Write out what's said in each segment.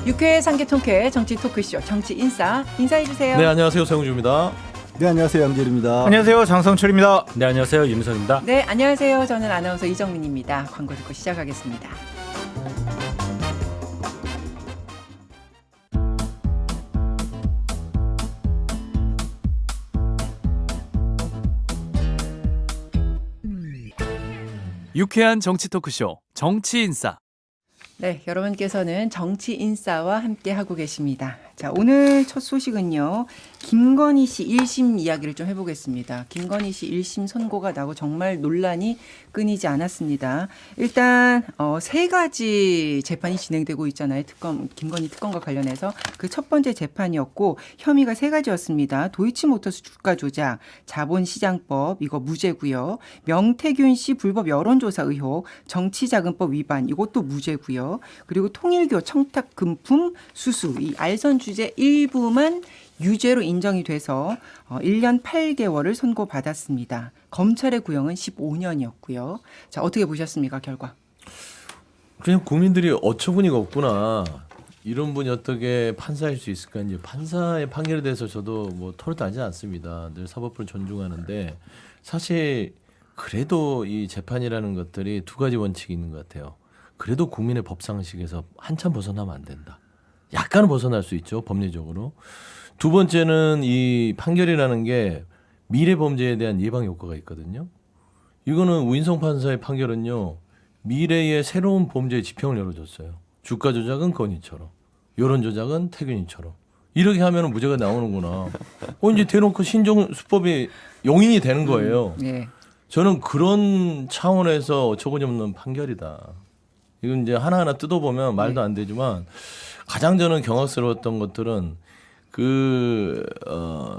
유쾌 상계통쾌 정치 토크쇼 정치인싸 인사해주세요. 네, 안녕하세요. 서영주입니다. 네, 안녕하세요. 양재일입니다. 안녕하세요. 장성철입니다. 네, 안녕하세요. 윤석입니다. 네, 안녕하세요. 저는 아나운서 이정민입니다. 광고 듣고 시작하겠습니다. 유쾌한 정치 토크쇼 정치인싸. 네, 여러분께서는 정치인싸와 함께 하고 계십니다. 자, 오늘 첫 소식은요. 김건희 씨 1심 이야기를 좀 해보겠습니다. 김건희 씨 1심 선고가 나고 정말 논란이 끊이지 않았습니다. 일단 세 가지 재판이 진행되고 있잖아요. 김건희 특검과 관련해서 그 첫 번째 재판이었고 혐의가 세 가지였습니다. 도이치모터스 주가 조작, 자본시장법 이거 무죄고요. 명태균 씨 불법 여론조사 의혹, 정치자금법 위반 이것도 무죄고요. 그리고 통일교 청탁 금품 수수 이 알선 주제 일부만 유죄로 인정이 돼서 1년 8개월을 선고받았습니다. 검찰의 구형은 15년이었고요. 자, 어떻게 보셨습니까, 결과? 그냥 국민들이 어처구니가 없구나. 이런 분이 어떻게 판사일 수 있을까? 이제 판사의 판결에 대해서 저도 뭐 토론하지 않습니다. 늘 사법부를 존중하는데 사실 그래도 이 재판이라는 것들이 두 가지 원칙이 있는 것 같아요. 그래도 국민의 법상식에서 한참 벗어나면 안 된다. 약간은 벗어날 수 있죠, 법리적으로. 두 번째는 이 판결이라는 게 미래 범죄에 대한 예방 효과가 있거든요. 이거는 우인성 판사의 판결은요, 미래의 새로운 범죄의 지평을 열어줬어요. 주가 조작은 건희처럼, 여론 조작은 태균이처럼. 이렇게 하면 무죄가 나오는구나. 이제 대놓고 신정수법이 용인이 되는 거예요. 네. 저는 그런 차원에서 어처구니없는 판결이다. 이건 이제 하나하나 뜯어보면 말도 안 되지만 가장 저는 경악스러웠던 것들은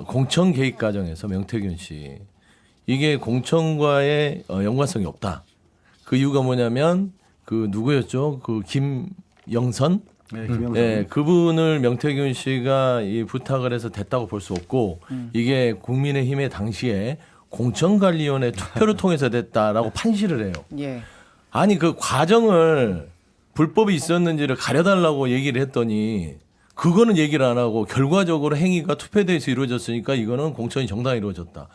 공천 개입 과정에서 명태균 씨 이게 공천과의 연관성이 없다. 그 이유가 뭐냐면 그 누구였죠? 그 김영선? 네, 김영선. 네, 그분을 명태균 씨가 이 부탁을 해서 됐다고 볼 수 없고 이게 국민의힘의 당시에 공천관리위원회 투표를 통해서 됐다라고 판시를 해요. 예. 아니 그 과정을 불법이 있었는지를 가려달라고 얘기를 했더니 그거는 얘기를 안 하고 결과적으로 행위가 투표대에서 이루어졌으니까 이거는 공천이 정당히 이루어졌다.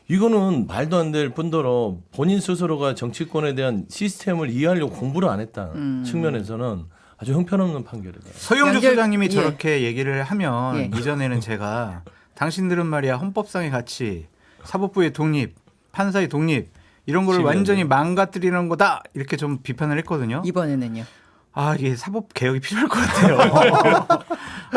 이거는 말도 안 될 뿐더러 본인 스스로가 정치권에 대한 시스템을 이해하려고 공부를 안 했다는 측면에서는 아주 형편없는 판결이다. 서영주 양재- 소장님이 예. 저렇게 얘기를 하면 예. 이전에는 제가 당신들은 말이야 헌법상의 가치, 사법부의 독립, 판사의 독립 이런 거를 완전히 망가뜨리는 거다 이렇게 좀 비판을 했거든요. 이번에는요. 아 이게 사법 개혁이 필요할 것 같아요.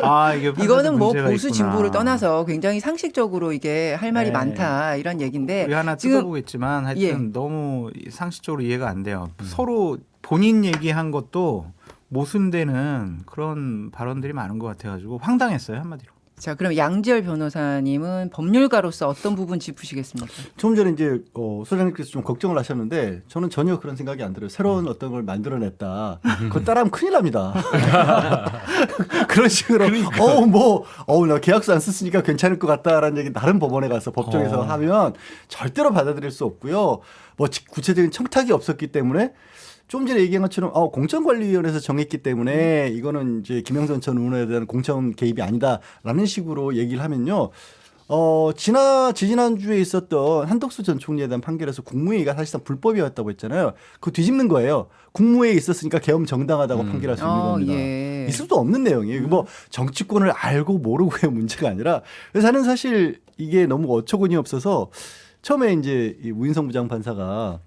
아 이게 이거는 뭐 문제가 보수 있구나. 진보를 떠나서 굉장히 상식적으로 이게 할 말이 네. 많다 이런 얘기인데 우리 하나 지금 뜯어보겠지만 하여튼 예. 너무 상식적으로 이해가 안 돼요. 서로 본인 얘기한 것도 모순되는 그런 발언들이 많은 것 같아가지고 황당했어요 한마디로. 자, 그럼 양지열 변호사님은 법률가로서 어떤 부분 짚으시겠습니까? 좀 전에 이제 소장님께서 좀 걱정을 하셨는데 저는 전혀 그런 생각이 안 들어요. 새로운 어떤 걸 만들어냈다. 그거 따라하면 큰일 납니다. 그런 식으로 나 계약서 안 썼으니까 괜찮을 것 같다라는 얘기 다른 법원에 가서 법정에서 하면 절대로 받아들일 수 없고요. 뭐 구체적인 청탁이 없었기 때문에 좀 전에 얘기한 것처럼 공천관리위원회에서 정했기 때문에 이거는 이제 김영선 전 의원에 대한 공천 개입이 아니다라는 식으로 얘기를 하면요. 지난주에 있었던 한덕수 전 총리에 대한 판결에서 국무회의가 사실상 불법이었다고 했잖아요. 그거 뒤집는 거예요. 국무회의에 있었으니까 계엄 정당하다고 판결할 수 있는 겁니다. 예. 있을 수도 없는 내용이에요. 뭐 정치권을 알고 모르고의 문제가 아니라 그래서 저는 사실 이게 너무 어처구니 없어서 처음에 이제 이 우인성 부장판사가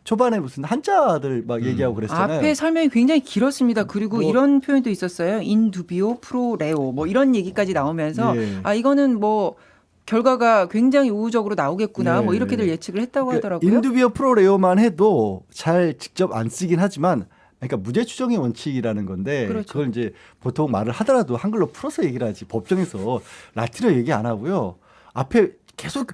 초반에 무슨 한자들 막 얘기하고 그랬잖아요. 앞에 설명이 굉장히 길었습니다. 그리고 뭐- 이런 표현도 있었어요. 인두비오 프로레오 뭐 이런 얘기까지 나오면서 예. 이거는 뭐 결과가 굉장히 우호적으로 나오겠구나 예. 뭐 이렇게들 예측을 했다고 그러니까 하더라고요. 인두비오 프로레오만 해도 잘 직접 안 쓰긴 하지만 그러니까 무죄 추정의 원칙이라는 건데 그렇죠. 그걸 이제 보통 말을 하더라도 한글로 풀어서 얘기를 하지 법정에서 라틴어 얘기 안 하고요. 앞에 계속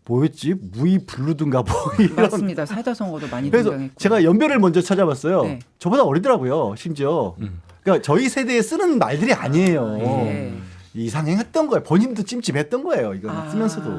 뭐였지? 무이 블루든가 뭐 이런. 맞습니다. 사자성어도 많이 그래서 등장했고. 제가 연별을 먼저 찾아봤어요. 네. 저보다 어리더라고요. 심지어. 그러니까 저희 세대에 쓰는 말들이 아니에요. 예. 이상행했던 거예요. 본인도 찜찜했던 거예요. 이거 쓰면서도.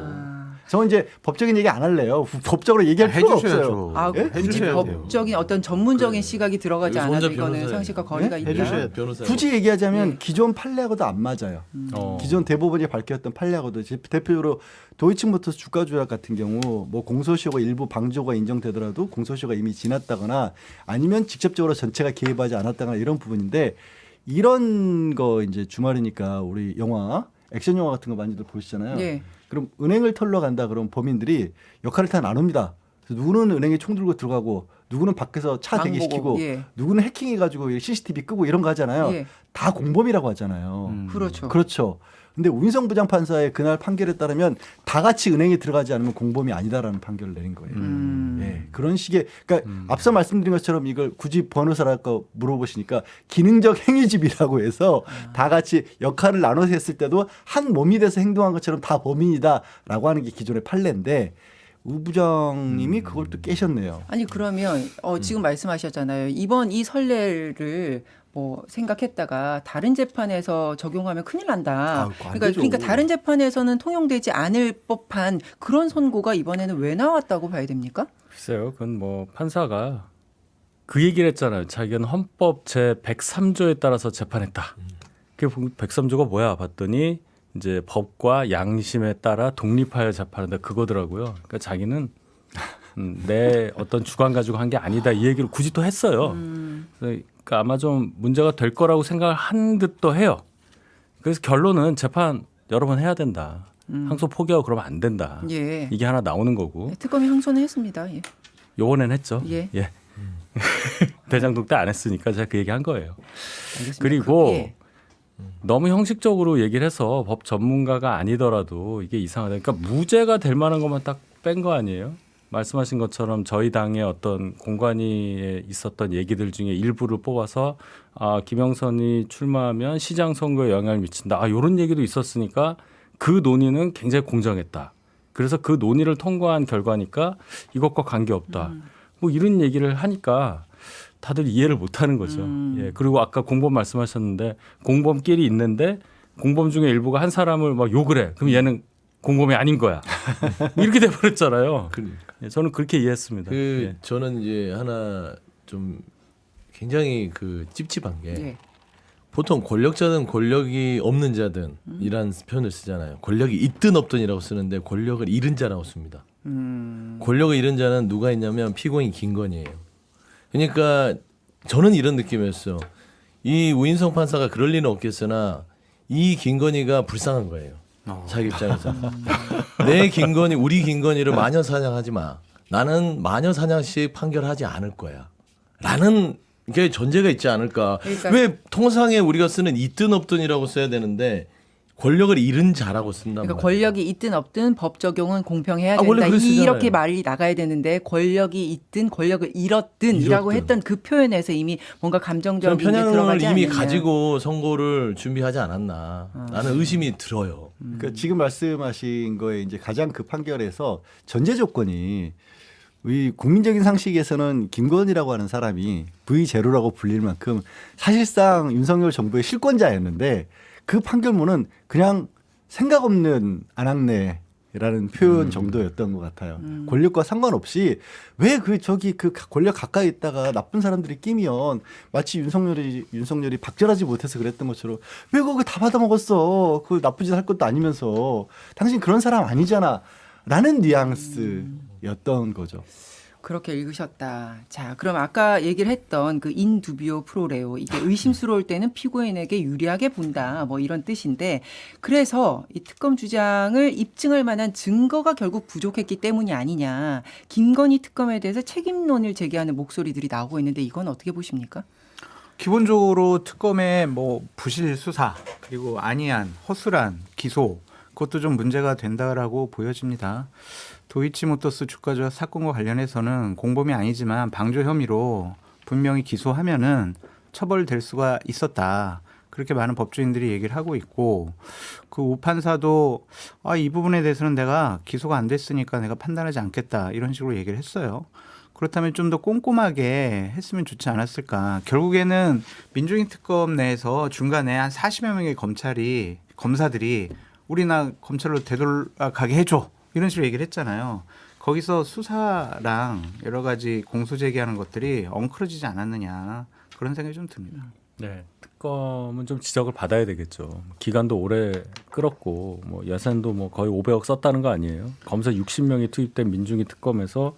저 이제 법적인 얘기 안 할래요. 법적으로 얘기할 필요가 없어요. 해주셔야죠. 아, 예? 굳이 해주셔야 돼요. 법적인 어떤 전문적인 시각이 들어가지 여기서 않아도 혼자 이거는 변호사예요. 상식과 거리가 있다. 해주셔야 변호사 굳이 얘기하자면 예. 기존 판례하고도 안 맞아요. 어. 기존 대법원이 밝혔던 판례하고도 대표적으로 도이치모터스 주가 조약 같은 경우 뭐 공소시효가 일부 방조가 인정되더라도 공소시효가 이미 지났다거나 아니면 직접적으로 전체가 개입하지 않았다거나 이런 부분인데 이런 거 이제 주말이니까 우리 영화 액션 영화 같은 거 많이들 보시잖아요. 예. 그럼 은행을 털러 간다 그럼 범인들이 역할을 다 나눕니다. 그래서 누구는 은행에 총 들고 들어가고 누구는 밖에서 차 방 대기시키고 보고, 예. 누구는 해킹해가지고 CCTV 끄고 이런 거 하잖아요. 예. 다 공범이라고 하잖아요. 그렇죠. 그렇죠. 근데 우인성 부장판사의 그날 판결에 따르면 다 같이 은행에 들어가지 않으면 공범이 아니다라는 판결을 내린 거예요. 예, 그런 식의 그러니까 앞서 말씀드린 것처럼 이걸 굳이 변호사라고 물어보시니까 기능적 행위집이라고 해서 다 같이 역할을 나눠서 했을 때도 한 몸이 돼서 행동한 것처럼 다 범인이다라고 하는 게 기존의 판례인데 우 부장님이 그걸 또 깨셨네요. 아니 그러면 지금 말씀하셨잖아요. 이번 이 선례를 뭐 생각했다가 다른 재판에서 적용하면 큰일 난다. 아이고, 안 되죠. 그러니까 다른 재판에서는 통용되지 않을 법한 그런 선고가 이번에는 왜 나왔다고 봐야 됩니까? 글쎄요, 그건 뭐 판사가 그 얘기를 했잖아요. 자기는 헌법 제 103조에 따라서 재판했다. 그게 103조가 뭐야? 봤더니 이제 법과 양심에 따라 독립하여 재판한다 그거더라고요. 그러니까 자기는 내 어떤 주관 가지고 한 게 아니다 이 얘기를 굳이 또 했어요. 그러니까 아마 좀 문제가 될 거라고 생각을 한 듯도 해요. 그래서 결론은 재판 여러 번 해야 된다. 항소 포기하고 그러면 안 된다. 예. 이게 하나 나오는 거고. 특검이 항소는 했습니다. 예. 요번엔 했죠. 예. 대장동 때 안 했으니까 제가 그 얘기 한 거예요. 알겠습니다. 그리고 예. 너무 형식적으로 얘기를 해서 법 전문가가 아니더라도 이게 이상하다. 그러니까 무죄가 될 만한 것만 딱 뺀 거 아니에요? 말씀하신 것처럼 저희 당의 어떤 공관위에 있었던 얘기들 중에 일부를 뽑아서 김영선이 출마하면 시장 선거에 영향을 미친다. 이런 얘기도 있었으니까 그 논의는 굉장히 공정했다. 그래서 그 논의를 통과한 결과니까 이것과 관계없다. 뭐 이런 얘기를 하니까 다들 이해를 못하는 거죠. 예. 그리고 아까 공범 말씀하셨는데 공범끼리 있는데 공범 중에 일부가 한 사람을 막 욕을 해. 그럼 얘는 공범이 아닌 거야. 이렇게 돼버렸잖아요. 예, 저는 그렇게 이해했습니다. 예. 저는 이제 하나 좀 굉장히 그 찝찝한 게 예. 보통 권력자든 권력이 없는 자든 이란 표현을 쓰잖아요. 권력이 있든 없든이라고 쓰는데 권력을 잃은 자라고 씁니다. 권력을 잃은 자는 누가 있냐면 피고인 김건희예요. 그러니까 저는 이런 느낌이었어요. 이 우인성 판사가 그럴 리는 없겠으나 이 김건희가 불쌍한 거예요. 자기 입장에서. 내 김건희, 우리 김건희를 마녀 사냥하지 마. 나는 마녀 사냥식 판결하지 않을 거야. 라는 게 전제가 있지 않을까. 그러니까 왜 통상에 우리가 쓰는 있든 없든이라고 써야 되는데 권력을 잃은 자라고 쓴단 그러니까 말이에요. 권력이 있든 없든 법 적용은 공평해야 원래 된다. 그랬잖아요. 이렇게 말이 나가야 되는데 권력이 있든 권력을 잃었든이라고 잃었든. 했던 그 표현에서 이미 뭔가 저는 감정적인 게 편향을 들어가지 이미 않느냐. 가지고 선고를 준비하지 않았나. 라는 의심이 들어요. 그러니까 지금 말씀하신 거에 이제 가장 그 판결에서 전제 조건이 이 국민적인 상식에서는 김건희라고 하는 사람이 V0라고 불릴 만큼 사실상 윤석열 정부의 실권자였는데 그 판결문은 그냥 생각 없는 안학내라는 표현 정도였던 것 같아요. 권력과 상관없이 왜 그 권력 가까이 있다가 나쁜 사람들이 끼면 마치 윤석열이 박절하지 못해서 그랬던 것처럼 왜 그거 다 받아먹었어. 그 나쁜 짓 할 것도 아니면서 당신 그런 사람 아니잖아. 라는 뉘앙스였던 거죠. 그렇게 읽으셨다. 자, 그럼 아까 얘기를 했던 그 인두비오 프로레오 이게 의심스러울 때는 피고인에게 유리하게 본다. 뭐 이런 뜻인데 그래서 이 특검 주장을 입증할 만한 증거가 결국 부족했기 때문이 아니냐. 김건희 특검에 대해서 책임론을 제기하는 목소리들이 나오고 있는데 이건 어떻게 보십니까? 기본적으로 특검의 뭐 부실 수사 그리고 안이한 허술한 기소 그것도 좀 문제가 된다라고 보여집니다. 도이치모터스 주가 조작 사건과 관련해서는 공범이 아니지만 방조 혐의로 분명히 기소하면은 처벌될 수가 있었다. 그렇게 많은 법조인들이 얘기를 하고 있고 그 우 판사도 이 부분에 대해서는 내가 기소가 안 됐으니까 내가 판단하지 않겠다 이런 식으로 얘기를 했어요. 그렇다면 좀 더 꼼꼼하게 했으면 좋지 않았을까. 결국에는 민주인 특검 내에서 중간에 한 40여 명의 검사들이 우리나 검찰로 되돌아가게 해줘. 이런 식으로 얘기를 했잖아요. 거기서 수사랑 여러 가지 공소 제기하는 것들이 엉클어지지 않았느냐 그런 생각이 좀 듭니다. 네, 특검은 좀 지적을 받아야 되겠죠. 기간도 오래 끌었고 뭐 예산도 뭐 거의 500억 썼다는 거 아니에요? 검사 60명이 투입된 민중기 특검에서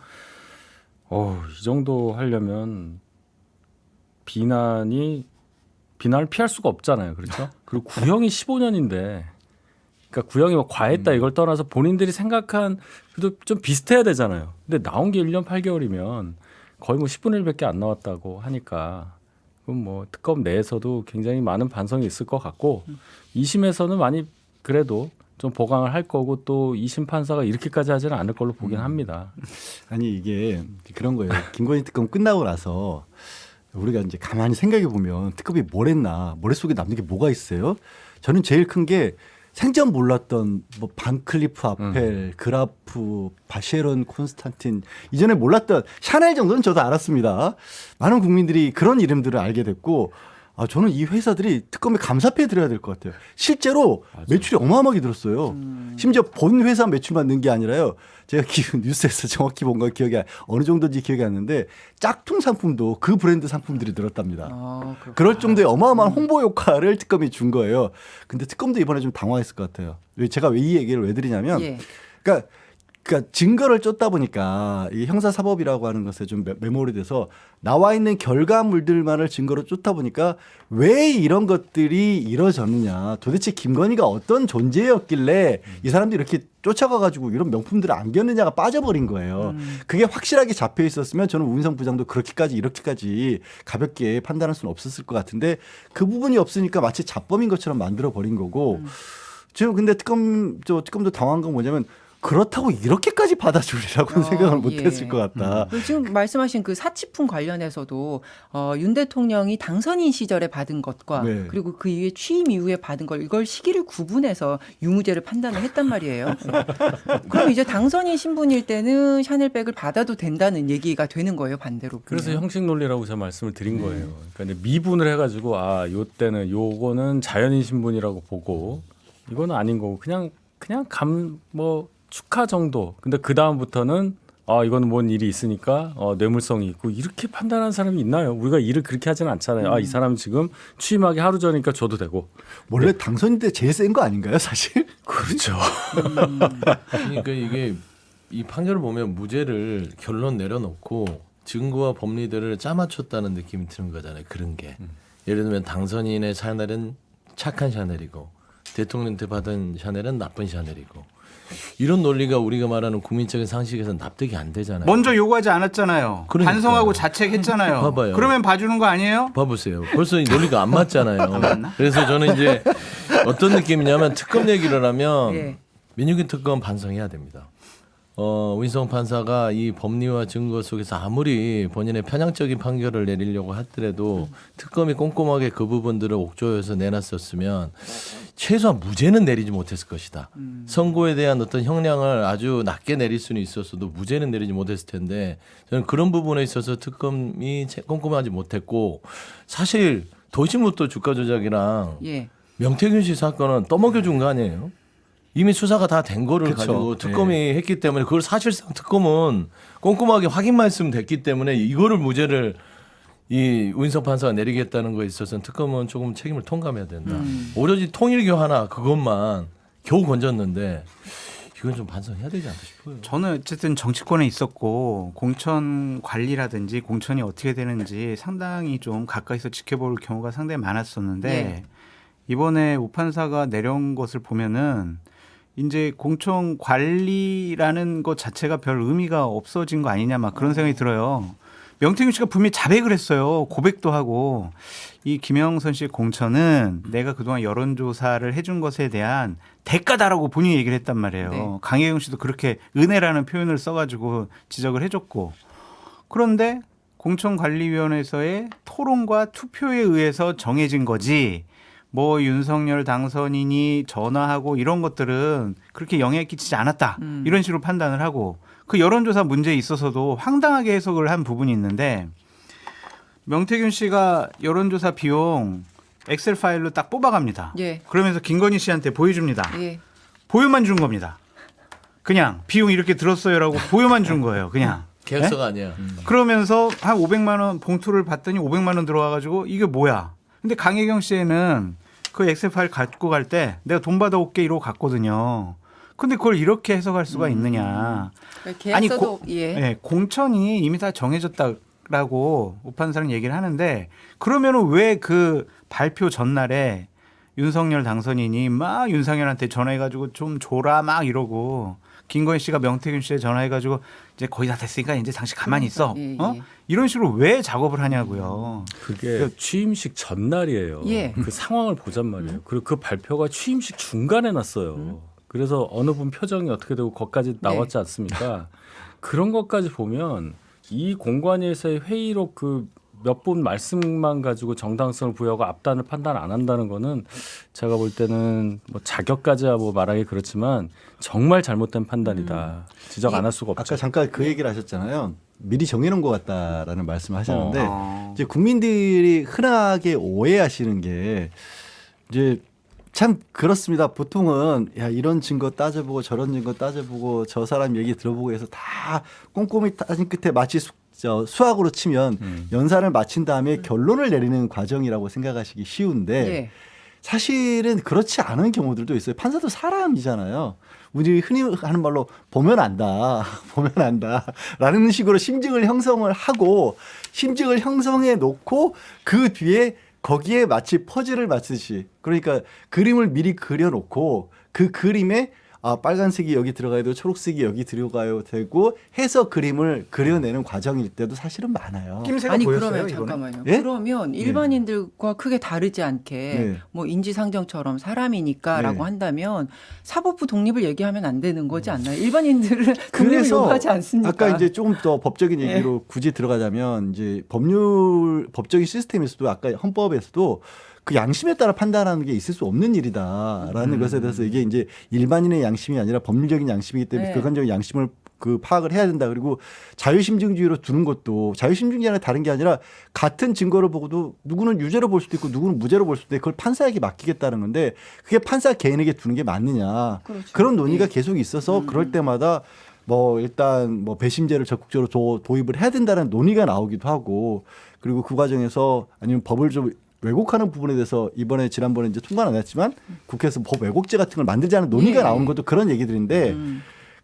이 정도 하려면 비난을 피할 수가 없잖아요. 그렇죠? 그리고 구형이 15년인데 그러니까 구형이 뭐 과했다 이걸 떠나서 본인들이 생각한 그래도 좀 비슷해야 되잖아요. 근데 나온 게 1년 8개월이면 거의 뭐 10분의 1밖에 안 나왔다고 하니까 그럼 뭐 특검 내에서도 굉장히 많은 반성이 있을 것 같고 2심에서는 많이 그래도 좀 보강을 할 거고 또 2심 판사가 이렇게까지 하지는 않을 걸로 보긴 합니다. 아니 이게 그런 거예요. 김건희 특검 끝나고 나서 우리가 이제 가만히 생각해 보면 특검이 뭘 했나 머릿속에 남는 게 뭐가 있어요? 저는 제일 큰 게 생전 몰랐던 뭐 반클리프 아펠, 그라프, 바쉐론 콘스탄틴 이전에 몰랐던 샤넬 정도는 저도 알았습니다. 많은 국민들이 그런 이름들을 알게 됐고 저는 이 회사들이 특검에 감사패 드려야 될 것 같아요. 실제로 매출이 어마어마하게 들었어요. 심지어 본 회사 매출만 는 게 아니라요. 제가 뉴스에서 정확히 본 건 기억이 어느 정도인지 기억이 안 나는데 짝퉁 상품도 그 브랜드 상품들이 늘었답니다. 그럴 정도의 어마어마한 홍보 효과를 특검이 준 거예요. 근데 특검도 이번에 좀 당황했을 것 같아요. 제가 왜 이 얘기를 왜 드리냐면 그러니까 증거를 쫓다 보니까 이 형사사법이라고 하는 것에 좀 메모리 돼서 나와 있는 결과물들만을 증거로 쫓다 보니까 왜 이런 것들이 이뤄졌느냐. 도대체 김건희가 어떤 존재였길래 이 사람들이 이렇게 쫓아가가지고 이런 명품들을 안겼느냐가 빠져버린 거예요. 그게 확실하게 잡혀 있었으면 저는 우인성 부장도 이렇게까지 가볍게 판단할 수는 없었을 것 같은데 그 부분이 없으니까 마치 자범인 것처럼 만들어버린 거고 지금 근데 특검도 당황한 건 뭐냐면 그렇다고 이렇게까지 받아주리라고는 생각을 못했을 것 같다. 지금 말씀하신 그 사치품 관련해서도 윤 대통령이 당선인 시절에 받은 것과 그리고 그 이후에 취임 이후에 받은 걸 이걸 시기를 구분해서 유무죄를 판단을 했단 말이에요. 그럼 이제 당선인 신분일 때는 샤넬백을 받아도 된다는 얘기가 되는 거예요, 반대로. 그래서 형식 논리라고 제가 말씀을 드린 거예요. 그러니까 미분을 해가지고 요때는 요거는 자연인 신분이라고 보고 이거는 아닌 거고 그냥 축하 정도. 근데 그 다음부터는 이거는 뭔 일이 있으니까 뇌물성이 있고 이렇게 판단하는 사람이 있나요? 우리가 일을 그렇게 하지는 않잖아요. 이 사람 지금 취임하기 하루 전이니까 줘도 되고. 원래 당선인 때 제일 센 거 아닌가요, 사실? 그렇죠. 그러니까 이게 이 판결을 보면 무죄를 결론 내려놓고 증거와 법리들을 짜맞췄다는 느낌이 드는 거잖아요. 그런 게. 예를 들면 당선인의 샤넬은 착한 샤넬이고 대통령한테 받은 샤넬은 나쁜 샤넬이고 이런 논리가 우리가 말하는 국민적인 상식에서는 납득이 안 되잖아요. 먼저 요구하지 않았잖아요. 그러니까요. 반성하고 자책했잖아요. 봐봐요. 그러면 봐주는 거 아니에요? 봐보세요. 벌써 이 논리가 안 맞잖아요. 안 맞나? 그래서 저는 이제 어떤 느낌이냐면 특검 얘기를 하면 민유기 특검 반성해야 됩니다. 우인성 판사가 이 법리와 증거 속에서 아무리 본인의 편향적인 판결을 내리려고 하더라도 특검이 꼼꼼하게 그 부분들을 옥조여서 내놨었으면 최소한 무죄는 내리지 못했을 것이다. 선고에 대한 어떤 형량을 아주 낮게 내릴 수는 있었어도 무죄는 내리지 못했을 텐데 저는 그런 부분에 있어서 특검이 꼼꼼하지 못했고 사실 도이치모터 주가 조작이랑 명태균 씨 사건은 떠먹여준 거 아니에요? 이미 수사가 다 된 거를 가지고 특검이 했기 때문에 그걸 사실상 특검은 꼼꼼하게 확인만 했으면 됐기 때문에 이거를 무죄를 이 우인성 판사가 내리겠다는 거에 있어서는 특검은 조금 책임을 통감해야 된다. 오로지 통일교 하나 그것만 겨우 건졌는데 이건 좀 반성해야 되지 않나 싶어요. 저는 어쨌든 정치권에 있었고 공천 관리라든지 공천이 어떻게 되는지 상당히 좀 가까이서 지켜볼 경우가 상당히 많았었는데 이번에 우 판사가 내려온 것을 보면은 이제 공천 관리라는 것 자체가 별 의미가 없어진 거 아니냐 막 그런 생각이 들어요. 명태균 씨가 분명히 자백을 했어요. 고백도 하고 이 김영선 씨의 공천은 내가 그동안 여론조사를 해준 것에 대한 대가다라고 본인이 얘기를 했단 말이에요. 강혜경 씨도 그렇게 은혜라는 표현을 써가지고 지적을 해줬고 그런데 공천관리위원회에서의 토론과 투표에 의해서 정해진 거지 뭐 윤석열 당선인이 전화하고 이런 것들은 그렇게 영향을 끼치지 않았다. 이런 식으로 판단을 하고 그 여론조사 문제에 있어서도 황당하게 해석을 한 부분이 있는데 명태균 씨가 여론조사 비용 엑셀 파일로 딱 뽑아갑니다. 그러면서 김건희 씨한테 보여줍니다. 보여만 준 겁니다. 그냥 비용 이렇게 들었어요라고 보여만 준 거예요. 그냥. 계약서가 아니야. 그러면서 한 500만 원 봉투를 봤더니 500만 원 들어와가지고 이게 뭐야? 근데 강혜경 씨에는 그 엑셀 파일 갖고 갈 때 내가 돈 받아올게 이러고 갔거든요. 근데 그걸 이렇게 해석할 수가 있느냐? 계약서도 네, 공천이 이미 다 정해졌다라고 오판사는 얘기를 하는데 그러면은 왜 그 발표 전날에 윤석열 당선인이 막 윤상현한테 전화해가지고 좀 줘라 막 이러고 김건희 씨가 명태균 씨에 전화해가지고 이제 거의 다 됐으니까 이제 당신 가만히 있어. 그러니까, 예. 이런 식으로 왜 작업을 하냐고요. 그게 취임식 전날이에요. 예. 그 상황을 보잔 말이에요. 그리고 그 발표가 취임식 중간에 났어요. 그래서 어느 분 표정이 어떻게 되고 거기까지 나왔지 않습니까? 그런 것까지 보면 이 공관위에서의 회의록 그 몇 분 말씀만 가지고 정당성을 부여하고 앞단을 판단 안 한다는 거는 제가 볼 때는 뭐 자격까지야 뭐 말하기 그렇지만 정말 잘못된 판단이다. 지적 안 할 수가 없죠. 아까 잠깐 그 얘기를 하셨잖아요. 미리 정해놓은 것 같다라는 말씀을 하셨는데 어. 이제 국민들이 흔하게 오해하시는 게 이제 참 그렇습니다. 보통은 야 이런 증거 따져보고 저런 증거 따져보고 저 사람 얘기 들어보고 해서 다 꼼꼼히 따진 끝에 마치 수학으로 치면 연산을 마친 다음에 결론을 내리는 과정이라고 생각하시기 쉬운데 예. 사실은 그렇지 않은 경우들도 있어요. 판사도 사람이잖아요. 우리 흔히 하는 말로 보면 안다, 보면 안다라는 식으로 심증을 형성을 하고 심증을 형성해 놓고 그 뒤에 거기에 마치 퍼즐을 맞추듯이 그러니까 그림을 미리 그려놓고 그 그림에 빨간색이 여기 들어가야 되고 초록색이 여기 들어가야 되고 해서 그림을 그려내는 과정일 때도 사실은 많아요. 낌새가 아니 보였어요, 그러면 이거는? 잠깐만요. 예? 그러면 일반인들과 크게 다르지 않게 네. 뭐 인지상정처럼 사람이니까라고 네. 한다면 사법부 독립을 얘기하면 안 되는 거지 않나요? 일반인들은 독립을 그래서 요구하지 않습니까? 아까 이제 조금 더 법적인 얘기로 굳이 들어가자면 이제 법적인 시스템에서도 아까 헌법에서도 그 양심에 따라 판단하는 게 있을 수 없는 일이다라는 것에 대해서 이게 이제 일반인의 양심이 아니라 법률적인 양심이기 때문에 네. 객관적인 양심을 그 파악을 해야 된다. 그리고 자유심증주의로 두는 것도 자유심증주의는 다른 게 아니라 같은 증거를 보고도 누구는 유죄로 볼 수도 있고 누구는 무죄로 볼 수도 있고 그걸 판사에게 맡기겠다는 건데 그게 판사 개인에게 두는 게 맞느냐. 그렇죠. 그런 논의가 네. 계속 있어서 그럴 때마다 뭐 일단 뭐 배심제를 적극적으로 도입을 해야 된다는 논의가 나오기도 하고 그리고 그 과정에서 아니면 법을 좀 왜곡하는 부분에 대해서 이번에 지난번에 이제 통과는 안 했지만 국회에서 법 왜곡죄 같은 걸 만들자는 논의가 예. 나오는 것도 그런 얘기들인데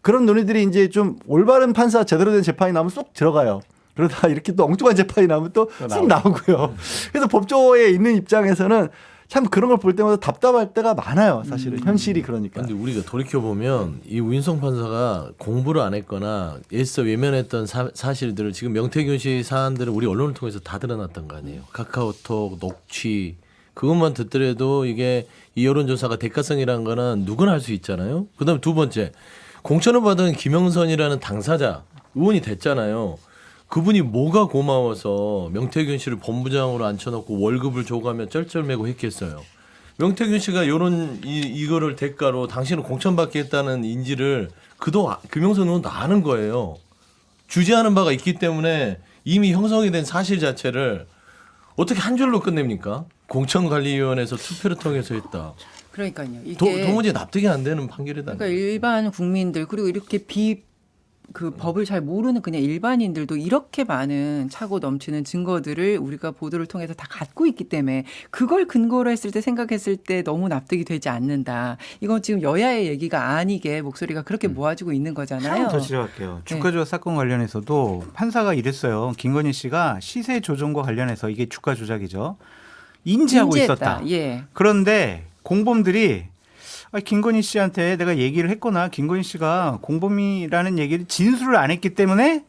그런 논의들이 이제 좀 올바른 판사 제대로 된 재판이 나오면 쏙 들어가요. 그러다 이렇게 또 엉뚱한 재판이 나오면 또 쏙 나오고요. 그래서 법조에 있는 입장에서는 참 그런 걸 볼 때마다 답답할 때가 많아요. 사실은 현실이 그러니까. 근데 우리가 돌이켜 보면 이 우인성 판사가 공부를 안 했거나 애써 외면했던 사실들을 지금 명태균 씨 사안들을 우리 언론을 통해서 다 드러났던 거 아니에요. 카카오톡, 녹취 그것만 듣더라도 이게 이 여론조사가 대가성이라는 거는 누구나 할 수 있잖아요. 그다음 두 번째 공천을 받은 김영선이라는 당사자 의원이 됐잖아요. 그분이 뭐가 고마워서 명태균 씨를 본부장으로 앉혀놓고 월급을 줘가며 쩔쩔매고 했겠어요. 명태균 씨가 이거를 대가로 당신을 공천받겠다는 인지를 김영선 의원도 아는 거예요. 주재하는 바가 있기 때문에 이미 형성이 된 사실 자체를 어떻게 한 줄로 끝냅니까? 공천관리위원회에서 투표를 통해서 했다. 그러니까요. 이게 도무지 납득이 안 되는 판결이다. 그러니까 일반 국민들 그리고 이렇게 그 법을 잘 모르는 그냥 일반인들도 이렇게 많은 차고 넘치는 증거들을 우리가 보도를 통해서 다 갖고 있기 때문에 그걸 근거로 했을 때 생각했을 때 너무 납득이 되지 않는다. 이건 지금 여야의 얘기가 아니게 목소리가 그렇게 모아지고 있는 거잖아요. 하나 더 지적할게요. 주가조작 사건 관련해서도 판사가 이랬어요. 김건희 씨가 시세 조정과 관련해서 이게 주가 조작이죠. 인지하고 인지했다. 있었다. 예. 그런데 공범들이 김건희 씨한테 내가 얘기를 했거나 김건희 씨가 공범이라는 얘기를 진술을 안 했기 때문에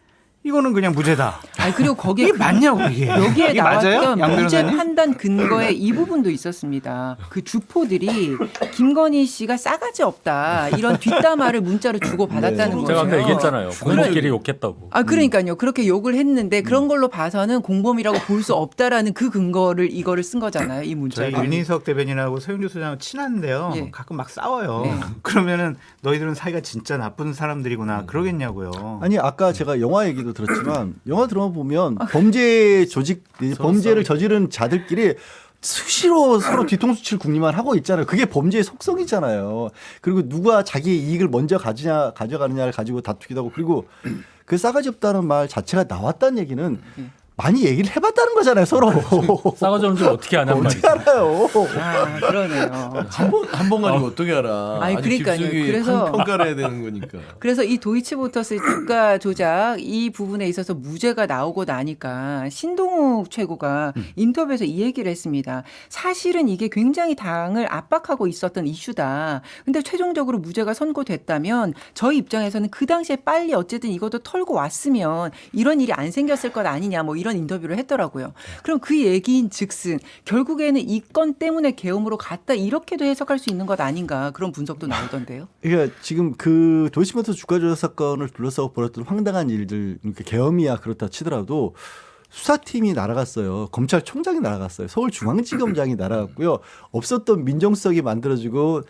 이거는 그냥 무죄다. 그리고 거기에 이게 맞냐고 이게. 여기에 이게 맞아요? 나왔던 양 무죄 변호사님? 판단 근거에 이 부분도 있었습니다. 그 주포들이 김건희 씨가 싸가지 없다 이런 뒷담화를 문자로 주고 받았다는 거예요. 제가 아까 얘기했잖아요. 공무끼리 욕했다고. 그러니까요. 그렇게 욕을 했는데 그런 걸로 봐서는 공범이라고 볼 수 없다라는 그 근거를 이거를 쓴 거잖아요. 이 저희 문자를. 윤희석 대변인하고 서영주 소장하고 친한데요. 예. 가끔 막 싸워요. 네. 그러면은 너희들은 사이가 진짜 나쁜 사람들이구나 그러겠냐고요. 아니 아까 제가 영화 얘기도 들었지만 영화 드라마 보면 범죄 조직 범죄를 저지른 자들끼리 수시로 서로 뒤통수 칠 궁리만 하고 있잖아요. 그게 범죄의 속성이잖아요. 그리고 누가 자기의 이익을 먼저 가져가느냐를 가지고 다투기도 하고 그리고 그 싸가지 없다는 말 자체가 나왔다는 얘기는 많이 얘기를 해봤다는 거잖아요, 서로. 싸가지 없는 줄 어떻게 아냔 어떻게 말이죠. 알아요? 아, 그러네요. 한 번 가지고 어떻게 알아? 아니, 아주 그러니까요. 깊숙이 그래서- 평가를 해야 되는 거니까. 그래서 이 도이치모터스 주가 조작 이 부분에 있어서 무죄가 나오고 나니까 신동욱 최고가 인터뷰에서 이 얘기를 했습니다. 사실은 이게 굉장히 당을 압박하고 있었던 이슈다. 근데 최종적으로 무죄가 선고됐다면 저희 입장에서는 그 당시에 빨리 어쨌든 이것도 털고 왔으면 이런 일이 안 생겼을 것 아니냐 뭐 이런 인터뷰를 했더라고요. 그럼 그 얘기인 즉슨 결국에는 이 건 때문에 계엄으로 갔다 이렇게도 해석할 수 있는 것 아닌가 그런 분석도 나오던데요. 그러니까 지금 그 도이치모터스 주가 조작 사건을 둘러싸고 벌었던 황당한 일들, 그러니까 계엄이야 그렇다 치더라도 수사팀이 날아갔어요. 검찰총장이 날아갔어요. 서울중앙지검장이 날아갔고요. 없었던 민정수석이 만들어지고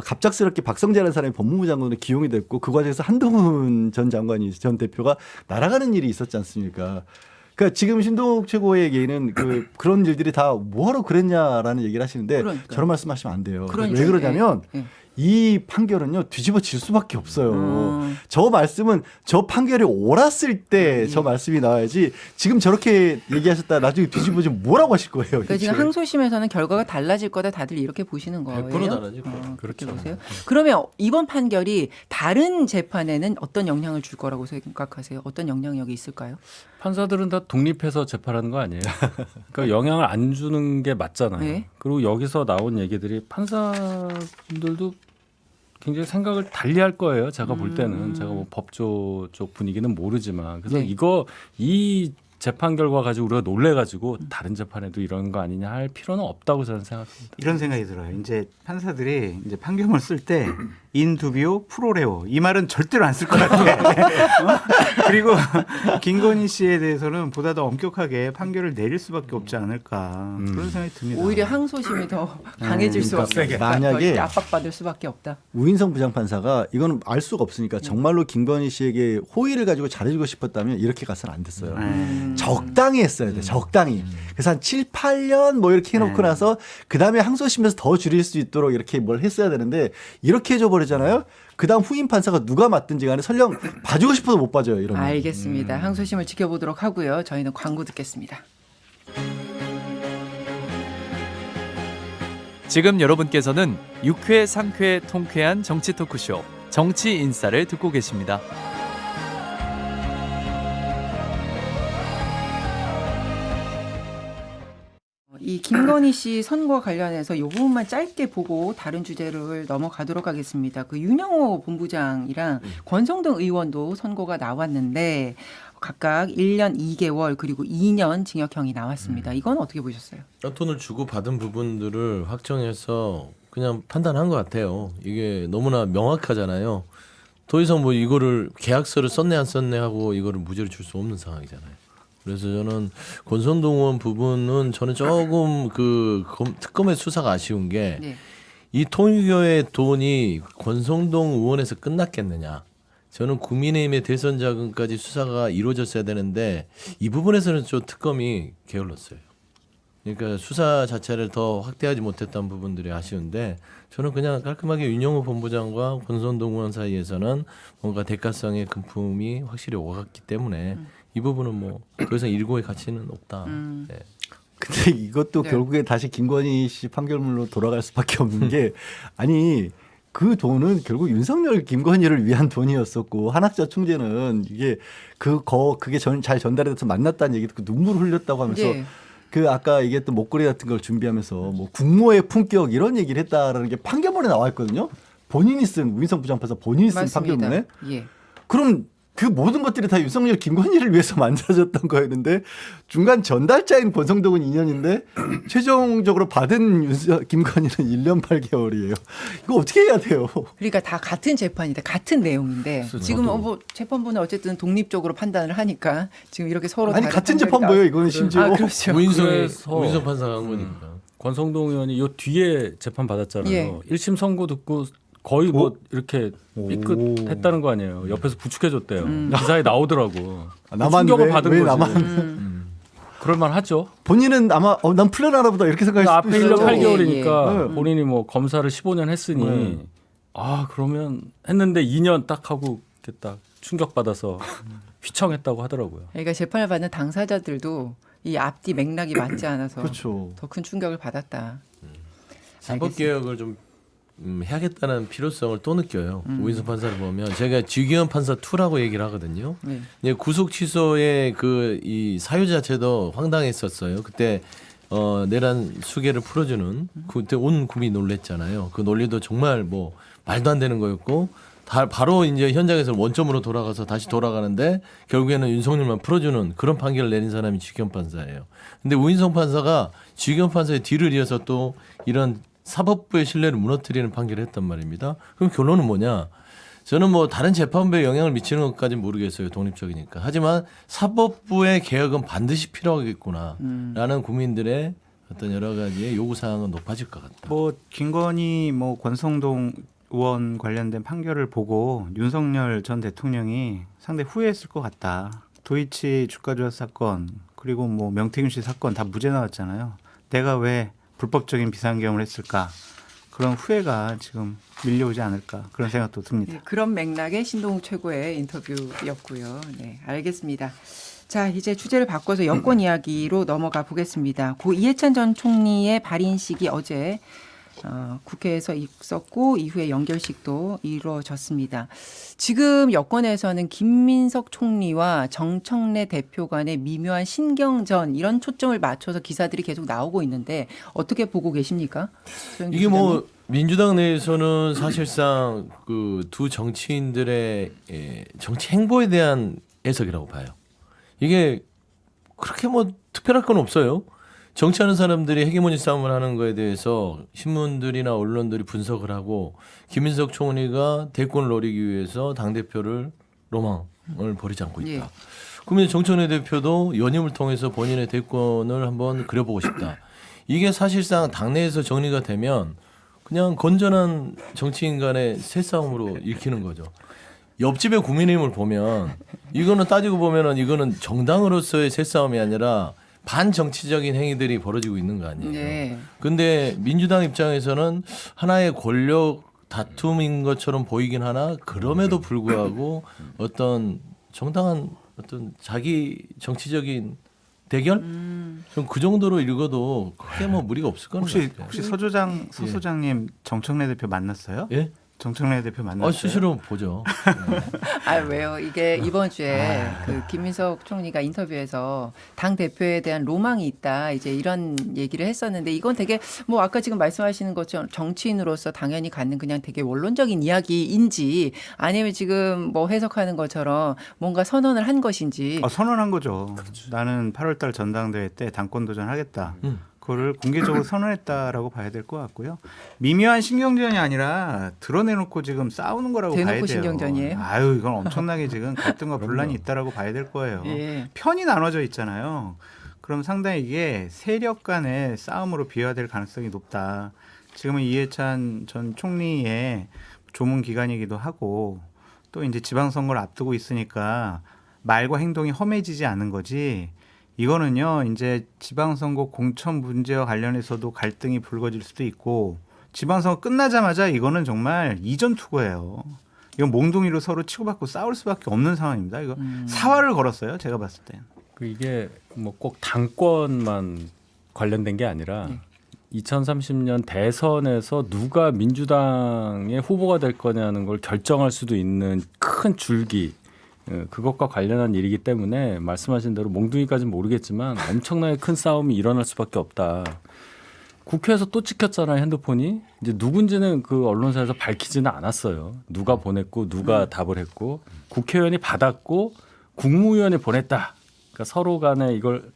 갑작스럽게 박성재라는 사람이 법무부 장관으로 기용이 됐고 그 과정에서 한동훈 전 장관이 전 대표가 날아가는 일이 있었지 않습니까? 그러니까 지금 신동욱 최고의 얘기는 그런 일들이 다 뭐하러 그랬냐라는 얘기를 하시는데 그러니까요. 저런 말씀하시면 안 돼요. 그러니까요. 왜 그러냐면 예, 예. 이 판결은요 뒤집어질 수밖에 없어요. 저 말씀은 저 판결이 옳았을 때 저 말씀이 나와야지 지금 저렇게 얘기하셨다 나중에 뒤집어지면 뭐라고 하실 거예요. 그러니까 지금 대체. 항소심에서는 결과가 달라질 거다 다들 이렇게 보시는 거예요. 100% 달라질 거예요. 그렇게 그렇죠. 보세요. 그러면 이번 판결이 다른 재판에는 어떤 영향을 줄 거라고 생각하세요? 어떤 영향력이 있을까요? 판사들은 다 독립해서 재판하는 거 아니에요. 그러니까 영향을 안 주는 게 맞잖아요. 네. 그리고 여기서 나온 얘기들이 판사분들도 굉장히 생각을 달리할 거예요. 제가 볼 때는 제가 뭐 법조 쪽 분위기는 모르지만 그래서 네. 이 재판 결과 가지고 우리가 놀래가지고 다른 재판에도 이런 거 아니냐 할 필요는 없다고 저는 생각합니다. 이런 생각이 들어요. 이제 판사들이 이제 판결문 쓸 때 인두비오 프로레오 이 말은 절대로 안 쓸 것 같아. 그리고 김건희 씨에 대해서는 보다 더 엄격하게 판결을 내릴 수밖에 없지 않을까 그런 생각이 듭니다. 오히려 항소심이 더 강해질 수밖에 없다. 만약에 더 압박받을 수밖에 없다. 우인성 부장판사가 이건 알 수가 없으니까 정말로 김건희 씨에게 호의를 가지고 잘해주고 싶었다면 이렇게 가서는 안 됐어요. 적당히 했어야 돼. 적당히. 그래서 한 7, 8년 뭐 이렇게 해놓고 나서 그다음에 항소심에서 더 줄일 수 있도록 이렇게 뭘 했어야 되는데 이렇게 해줘버리잖아요. 그다음 후임 판사가 누가 맡든지 간에 설령 봐주고 싶어도 못 봐줘요. 이러면. 알겠습니다. 항소심을 지켜보도록 하고요. 저희는 광고 듣겠습니다. 지금 여러분께서는 6회, 상쾌, 통쾌한 정치 토크쇼 정치 인사를 듣고 계십니다. 이 김건희 씨 선거와 관련해서 이 부분만 짧게 보고 다른 주제를 넘어가도록 하겠습니다. 그 윤영호 본부장이랑 권성동 의원도 선고가 나왔는데 각각 1년 2개월 그리고 2년 징역형이 나왔습니다. 이건 어떻게 보셨어요? 돈을 주고 받은 부분들을 확정해서 그냥 판단한 것 같아요. 이게 너무나 명확하잖아요. 더 이상 뭐 이거를 계약서를 썼네 안 썼네 하고 이거를 무죄를 줄 수 없는 상황이잖아요. 그래서 저는 권성동 의원 부분은 저는 조금 특검의 수사가 아쉬운 게 이 네. 통일교의 돈이 권성동 의원에서 끝났겠느냐. 저는 국민의힘의 대선 자금까지 수사가 이루어졌어야 되는데 이 부분에서는 좀 특검이 게을렀어요. 그러니까 수사 자체를 더 확대하지 못했던 부분들이 아쉬운데 저는 그냥 깔끔하게 윤영호 본부장과 권성동 의원 사이에서는 뭔가 대가성의 금품이 확실히 오갔기 때문에 이 부분은 뭐 더 이상 일고의 가치는 없다. 네. 근데 이것도 네. 결국에 다시 김건희 씨 판결문으로 돌아갈 수밖에 없는 게 아니 그 돈은 결국 윤석열 김건희를 위한 돈이었었고 한학자 총재는 이게 그게 잘 전달돼서 만났다는 얘기 듣고 눈물 흘렸다고 하면서 네. 그 아까 얘기했던 목걸이 같은 걸 준비하면서 뭐 국모의 품격 이런 얘기를 했다라는 게 판결문에 나와 있거든요. 본인이 쓴 우인성 부장판사 본인이 쓴 맞습니다. 판결문에 예. 그럼 그 모든 것들이 다 윤석열 김건희를 위해서 만들어졌던 거였는데 중간 전달자인 권성동은 2년인데 최종적으로 받은 김건희는 1년 8개월이에요. 이거 어떻게 해야 돼요? 그러니까 다 같은 재판인데 같은 내용인데 지금 뭐 재판부는 어쨌든 독립적으로 판단을 하니까 지금 이렇게 서로 아니 다른 같은 판결이 재판부예요. 이거는 심지어. 아, 그렇죠. 우인성 판사가 한 거니까. 권성동 의원이 요 뒤에 재판 받았잖아요. 예. 1심 선고 듣고 거의 뭐 이렇게 삐끗했다는 거 아니에요. 옆에서 부축해줬대요. 기사에 나오더라고. 나만 충격을 왜 받은 왜 거지. 나만 그럴만 하죠. 본인은 아마 난 풀려나나 보다 이렇게 생각할 수도 앞에 있어요. 1년 예, 8개월이니까 예. 본인이 뭐 검사를 15년 했으니 네. 아 그러면 했는데 2년 딱 하고 이렇게 딱 충격받아서 휘청했다고 하더라고요. 그러니까 재판을 받는 당사자들도 이 앞뒤 맥락이 맞지 않아서 그렇죠. 더 큰 충격을 받았다. 사법개혁을 좀 해야겠다는 필요성을 또 느껴요. 오인성 판사를 보면 제가 지기현 판사 2라고 얘기를 하거든요. 네. 이제 구속 취소의 그 이 사유 자체도 황당했었어요. 그때 내란 수계를 풀어주는 그때 온 국민이 놀랬잖아요. 그 논리도 정말 뭐 말도 안 되는 거였고 바로 이제 현장에서 원점으로 돌아가서 다시 돌아가는데 결국에는 윤석열만 풀어주는 그런 판결을 내린 사람이 지기현 판사예요. 근데 오인성 판사가 지기현 판사의 뒤를 이어서 또 이런 사법부의 신뢰를 무너뜨리는 판결을 했단 말입니다. 그럼 결론은 뭐냐? 저는 뭐 다른 재판부에 영향을 미치는 것까지는 모르겠어요. 독립적이니까. 하지만 사법부의 개혁은 반드시 필요하겠구나라는 국민들의 어떤 여러 가지의 요구 사항은 높아질 것 같다. 뭐 김건희 뭐 권성동 의원 관련된 판결을 보고 윤석열 전 대통령이 상당히 후회했을 것 같다. 도이치 주가 조작 사건 그리고 뭐 명태균 씨 사건 다 무죄 나왔잖아요. 내가 왜 불법적인 비상계엄을 했을까? 그런 후회가 지금 밀려오지 않을까 그런 생각도 듭니다. 네, 그런 맥락의 신동욱 최고의 인터뷰였고요. 네, 알겠습니다. 자, 이제 주제를 바꿔서 여권 이야기로 넘어가 보겠습니다. 고 이해찬 전 총리의 발인식이 어제 국회에서 있었고 이후에 연결식도 이루어졌습니다. 지금 여권에서는 김민석 총리와 정청래 대표 간의 미묘한 신경전 이런 초점을 맞춰서 기사들이 계속 나오고 있는데 어떻게 보고 계십니까? 이게 뭐 민주당 내에서는 사실상 그 두 정치인들의 정치 행보에 대한 해석이라고 봐요. 이게 그렇게 뭐 특별할 건 없어요. 정치하는 사람들이 헤게모니 싸움을 하는 거에 대해서 신문들이나 언론들이 분석을 하고 김민석 총리가 대권을 노리기 위해서 당대표를 로망을 버리지 않고 있다. 예. 그러면 정청래 대표도 연임을 통해서 본인의 대권을 한번 그려보고 싶다. 이게 사실상 당내에서 정리가 되면 그냥 건전한 정치인 간의 새싸움으로 읽히는 거죠. 옆집의 국민의힘을 보면 이거는 따지고 보면은 이거는 정당으로서의 새싸움이 아니라 반정치적인 행위들이 벌어지고 있는 거 아니에요. 네. 근데 민주당 입장에서는 하나의 권력 다툼인 것처럼 보이긴 하나 그럼에도 불구하고 어떤 정당한 어떤 자기 정치적인 대결? 좀 그 정도로 읽어도 크게 뭐 무리가 없을 거는 같아요. 혹시 서 소장님 정청래 대표 만났어요? 예? 정청래 대표 만났어요? 수시로 보죠. 아 왜요? 이게 이번 주에 그 김민석 총리가 인터뷰에서 당 대표에 대한 로망이 있다 이제 이런 얘기를 했었는데 이건 되게 뭐 아까 지금 말씀하시는 것처럼 정치인으로서 당연히 갖는 그냥 되게 원론적인 이야기인지 아니면 지금 뭐 해석하는 것처럼 뭔가 선언을 한 것인지. 선언한 거죠. 나는 8월달 전당대회 때 당권 도전하겠다. 그거를 공개적으로 선언했다라고 봐야 될 것 같고요. 미묘한 신경전이 아니라 드러내놓고 지금 싸우는 거라고 봐야 대놓고 돼요. 신경전이에요? 아유 이건 엄청나게 지금 갈등과 분란이 있다라고 봐야 될 거예요. 예. 편이 나눠져 있잖아요. 그럼 상당히 이게 세력 간의 싸움으로 비화될 가능성이 높다. 지금은 이해찬 전 총리의 조문 기간이기도 하고 또 이제 지방선거를 앞두고 있으니까 말과 행동이 험해지지 않는 거지. 이거는요, 이제 지방선거 공천 문제와 관련해서도 갈등이 불거질 수도 있고, 지방선거 끝나자마자 이거는 정말 이전 투구예요. 이건 몽둥이로 서로 치고받고 싸울 수밖에 없는 상황입니다. 이거 사활을 걸었어요, 제가 봤을 땐. 이게 뭐 꼭 당권만 관련된 게 아니라 2030년 대선에서 누가 민주당의 후보가 될 거냐는 걸 결정할 수도 있는 큰 줄기. 그것과 관련한 일이기 때문에 말씀하신 대로 몽둥이까지는 모르겠지만 엄청나게 큰 싸움이 일어날 수밖에 없다. 국회에서 또 찍혔잖아요, 핸드폰이. 이제 누군지는 그 언론사에서 밝히지는 않았어요. 누가 보냈고 누가 답을 했고 국회의원이 받았고 국무위원이 보냈다. 그러니까 서로 간에 이걸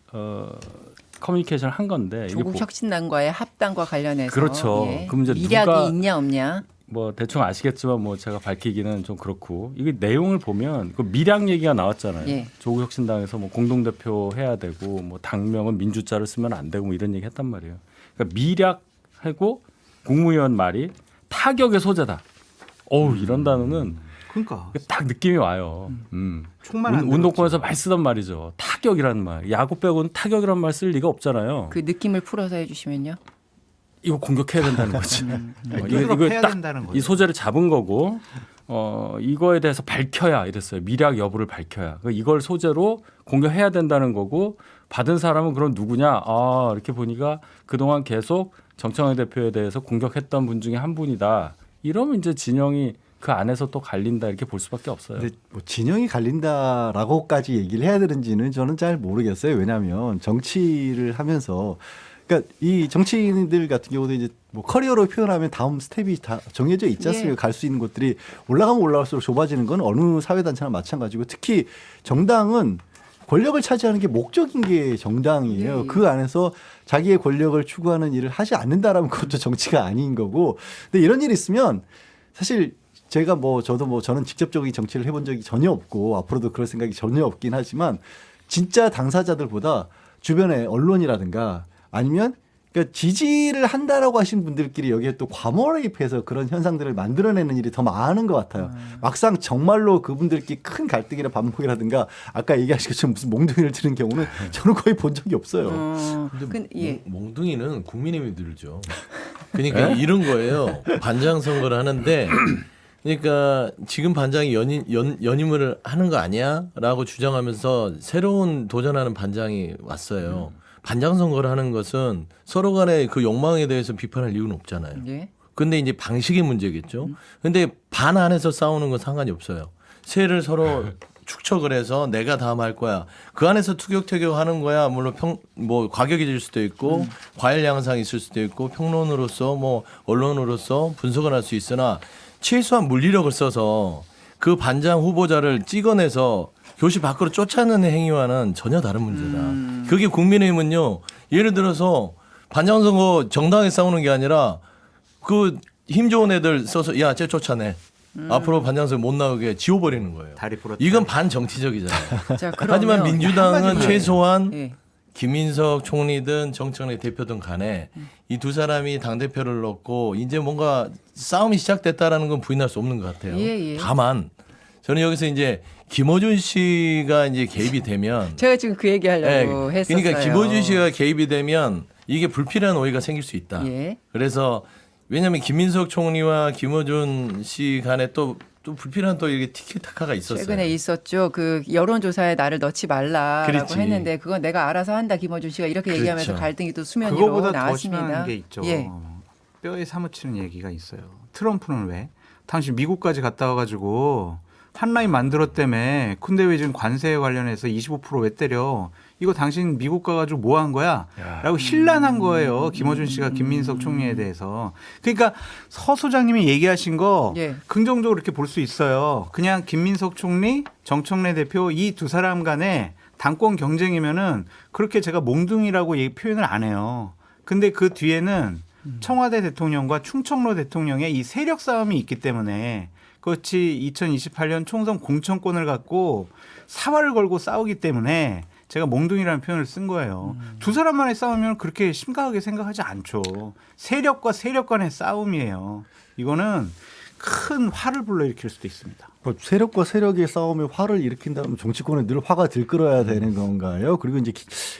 커뮤니케이션을 한 건데 조국 혁신당과의 합당과 관련해서 그렇죠. 예. 그럼 이제 미략이 누가 있냐 없냐. 뭐 대충 아시겠지만 뭐 제가 밝히기는 좀 그렇고 이게 내용을 보면 그 미량 얘기가 나왔잖아요. 예. 조국 혁신당에서 뭐 공동대표 해야 되고 뭐 당명은 민주자를 쓰면 안 되고 뭐 이런 얘기 했단 말이에요. 그러니까 미략하고 국무위원 말이 타격의 소재다. 어우 이런 단어는 그러니까 딱 느낌이 와요. 총만 안 운동권에서 많이 쓰던 말이죠. 타격이라는 말. 야구 빼고는 타격이라는 말 쓸 리가 없잖아요. 그 느낌을 풀어서 해주시면요. 이거 공격해야 된다는 거지. 이거 해야 딱 된다는 이 거죠. 소재를 잡은 거고 이거에 대해서 밝혀야 이랬어요. 미락 여부를 밝혀야. 이걸 소재로 공격해야 된다는 거고 받은 사람은 그럼 누구냐? 아 이렇게 보니까 그동안 계속 정청래 대표에 대해서 공격했던 분 중에 한 분이다. 이러면 이제 진영이 그 안에서 또 갈린다 이렇게 볼 수밖에 없어요. 근데 뭐 진영이 갈린다라고까지 얘기를 해야 되는지는 저는 잘 모르겠어요. 왜냐하면 정치를 하면서 그러니까 이 정치인들 같은 경우도 이제 뭐 커리어로 표현하면 다음 스텝이 다 정해져 있지 않습니까? 예. 갈 수 있는 곳들이 올라가면 올라갈수록 좁아지는 건 어느 사회단체나 마찬가지고 특히 정당은 권력을 차지하는 게 목적인 게 정당이에요. 예. 그 안에서 자기의 권력을 추구하는 일을 하지 않는다라면 그것도 정치가 아닌 거고. 근데 이런 일이 있으면 사실 제가 저는 직접적인 정치를 해본 적이 전혀 없고 앞으로도 그럴 생각이 전혀 없긴 하지만 진짜 당사자들보다 주변의 언론이라든가 아니면 그러니까 지지를 한다라고 하신 분들끼리 여기에 또 과몰입해서 그런 현상들을 만들어내는 일이 더 많은 것 같아요. 막상 정말로 그분들끼리 큰 갈등이나 반목이라든가 아까 얘기하신 것처럼 무슨 몽둥이를 드는 경우는 저는 거의 본 적이 없어요. 예. 몽둥이는 국민의힘이 들죠. 그러니까 이런 거예요. 반장 선거를 하는데 그러니까 지금 반장이 연임을 하는 거 아니야?라고 주장하면서 새로운 도전하는 반장이 왔어요. 반장 선거를 하는 것은 서로 간의 그 욕망에 대해서 비판할 이유는 없잖아요. 예. 근데 이제 방식의 문제겠죠. 근데 반 안에서 싸우는 건 상관이 없어요. 세를 서로 축척을 해서 내가 다음 할 거야. 그 안에서 투격태격 하는 거야. 물론 과격해질 수도 있고 과열 양상이 있을 수도 있고 평론으로서 언론으로서 분석을 할 수 있으나 최소한 물리력을 써서 그 반장 후보자를 찍어내서 교실 밖으로 쫓아내는 행위와는 전혀 다른 문제다. 그게 국민의힘은요. 예를 들어서 반장 선거 정당에 싸우는 게 아니라 그 힘 좋은 애들 써서 야, 쟤 쫓아내. 앞으로 반장 선거 못 나오게 지워버리는 거예요. 다리 부러뜨려. 이건 반정치적이잖아요. 자, 하지만 그러면 민주당은 최소한 예. 김인석 총리든 정청래 대표든 간에 이 두 사람이 당대표를 놓고 이제 뭔가 싸움이 시작됐다라는 건 부인할 수 없는 것 같아요. 예, 예. 다만 저는 여기서 이제 김어준 씨가 이제 개입이 되면 제가 지금 그 얘기하려고 했었어요. 그러니까 김어준 씨가 개입이 되면 이게 불필요한 오해가 생길 수 있다. 예. 그래서 왜냐하면 김인석 총리와 김어준 씨 간에 또 불필요한 또 이게 티키타카가 있었어요. 최근에 있었죠. 그 여론조사에 나를 넣지 말라라고 그렇지. 했는데 그건 내가 알아서 한다 김어준 씨가 이렇게 그렇죠. 얘기하면서 갈등이 또 수면 위로 그거보다 더 나왔습니다. 심한 게 있죠. 예. 뼈에 사무치는 얘기가 있어요. 트럼프는 왜? 당신 미국까지 갔다 와가지고 한 라인 만들었다며. 근데 왜 지금 관세에 관련해서 25% 왜 때려? 이거 당신 미국 가가지고 뭐 한 거야? 라고 힐난한 거예요. 김어준 씨가 김민석 총리에 대해서. 그러니까 서 소장님이 얘기하신 거 예. 긍정적으로 이렇게 볼 수 있어요. 그냥 김민석 총리, 정청래 대표 이 두 사람 간에 당권 경쟁이면은 그렇게 제가 몽둥이라고 표현을 안 해요. 근데 그 뒤에는 청와대 대통령과 충청로 대통령의 이 세력 싸움이 있기 때문에 그렇지 2028년 총선 공천권을 갖고 사활을 걸고 싸우기 때문에 제가 몽둥이라는 표현을 쓴 거예요. 두 사람만의 싸우면 그렇게 심각하게 생각하지 않죠. 세력과 세력 간의 싸움이에요. 이거는 큰 화를 불러일으킬 수도 있습니다. 세력과 세력의 싸움에 화를 일으킨다면 정치권에 늘 화가 들끓어야 되는 건가요? 그리고 이제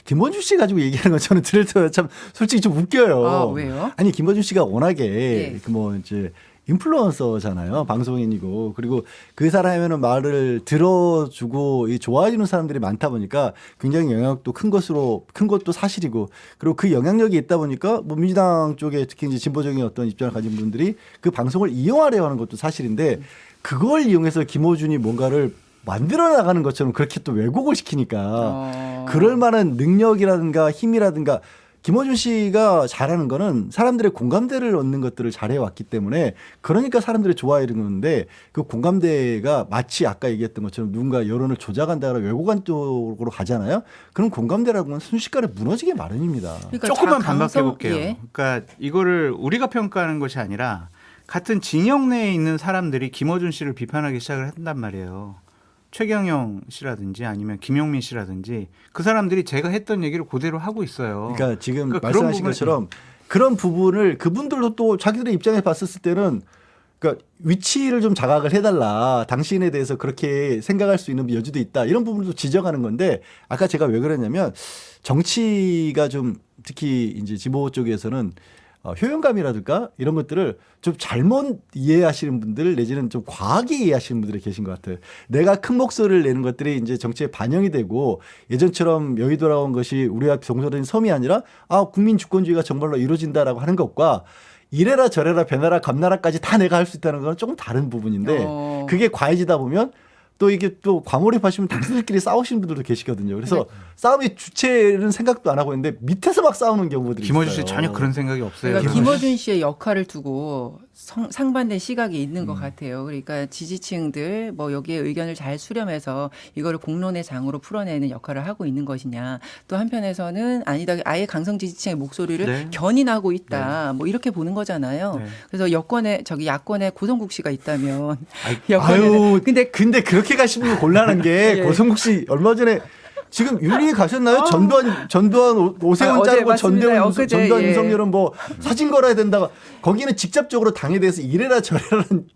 김원준 씨 가지고 얘기하는 건 저는 들을 때 참 솔직히 좀 웃겨요. 아, 왜요? 아니 김원준 씨가 워낙에 예. 이제 인플루언서잖아요. 방송인이고. 그리고 그 사람의 말을 들어주고 좋아해주는 사람들이 많다 보니까 굉장히 영향력도 큰 것도 사실이고 그리고 그 영향력이 있다 보니까 뭐 민주당 쪽에 특히 이제 진보적인 어떤 입장을 가진 분들이 그 방송을 이용하려 하는 것도 사실인데 그걸 이용해서 김어준이 뭔가를 만들어 나가는 것처럼 그렇게 또 왜곡을 시키니까 그럴 만한 능력이라든가 힘이라든가 김어준 씨가 잘하는 거는 사람들의 공감대를 얻는 것들을 잘해왔기 때문에 그러니까 사람들이 좋아하는 건데 그 공감대가 마치 아까 얘기했던 것처럼 누군가 여론을 조작한다거나 왜곡한 쪽으로 가잖아요. 그럼 공감대라고는 순식간에 무너지기 마련입니다. 그러니까 조금만 다 반박해 강성- 볼게요. 예. 그러니까 이거를 우리가 평가하는 것이 아니라 같은 진영 내에 있는 사람들이 김어준 씨를 비판하기 시작을 한단 말이에요. 최경영 씨라든지 아니면 김용민 씨라든지 그 사람들이 제가 했던 얘기를 그대로 하고 있어요. 그러니까 지금 그러니까 그런 말씀하신 부분을- 것처럼 그런 부분을 그분들도 또 자기들의 입장에 봤었을 때는 그러니까 위치를 좀 자각을 해달라. 당신에 대해서 그렇게 생각할 수 있는 여지도 있다. 이런 부분도 지적하는 건데 아까 제가 왜 그랬냐면 정치가 좀 특히 이제 진보 쪽에서는 효용감이라든가 이런 것들을 좀 잘못 이해하시는 분들 내지는 좀 과하게 이해하시는 분들이 계신 것 같아요. 내가 큰 목소리를 내는 것들이 이제 정치에 반영이 되고 예전처럼 여의도라고 한 것이 우리가 동서된 섬이 아니라 국민 주권주의가 정말로 이루어진다라고 하는 것과 이래라 저래라 배나라 감나라까지 다 내가 할 수 있다는 건 조금 다른 부분인데 그게 과해지다 보면 또 이게 또 과몰입하시면 당신들끼리 싸우시는 분들도 계시거든요. 그래서 싸움의 주체는 생각도 안 하고 있는데 밑에서 막 싸우는 경우들이 김어준 있어요. 씨 전혀 그런 생각이 없어요. 그러니까 김어준 씨의 역할을 두고 상반된 시각이 있는 것 같아요. 그러니까 지지층들 뭐 여기에 의견을 잘 수렴해서 이거를 공론의 장으로 풀어내는 역할을 하고 있는 것이냐. 또 한편에서는 아니다. 아예 강성 지지층의 목소리를 네. 견인하고 있다. 뭐 이렇게 보는 거잖아요. 네. 그래서 야권에 고성국 씨가 있다면 아유, 근데 근데 그렇게 가시면 곤란한 게 예. 고성국 씨 얼마 전에 지금 윤리에 가셨나요? 전두환 오세훈 어제 자르고 맞습니다. 엊그제, 전두환 예. 윤석열은 뭐 사진 걸어야 된다가 거기는 직접적으로 당에 대해서 이래라 저래라는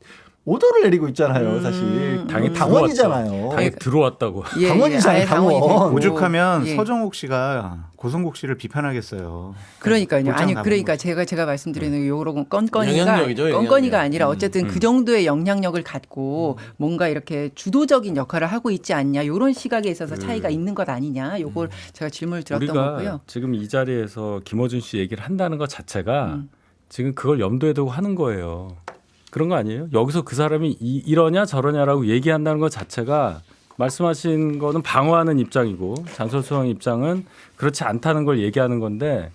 오더를 내리고 있잖아요. 사실 당이 당원이잖아요. 당에 들어왔다고. 당원이잖아요, 아예 당원이 당원. 됐고. 오죽하면 예. 서정욱 씨가 고성국 씨를 비판하겠어요. 그러니까요. 곧장 아니 잡은 그러니까 거죠. 제가 말씀드리는 요런 건건이가 영향력이죠, 건건이가 영향력. 아니라 어쨌든 그 정도의 영향력을 갖고 뭔가 이렇게 주도적인 역할을 하고 있지 않냐. 요런 시각에 있어서 차이가 있는 것 아니냐. 요걸 제가 질문을 드렸던 우리가 거고요. 지금 이 자리에서 김어준 씨 얘기를 한다는 것 자체가 지금 그걸 염두에 두고 하는 거예요. 그런 거 아니에요? 여기서 그 사람이 이러냐 저러냐라고 얘기한다는 것 자체가 말씀하신 거는 방어하는 입장이고 장소수상 입장은 그렇지 않다는 걸 얘기하는 건데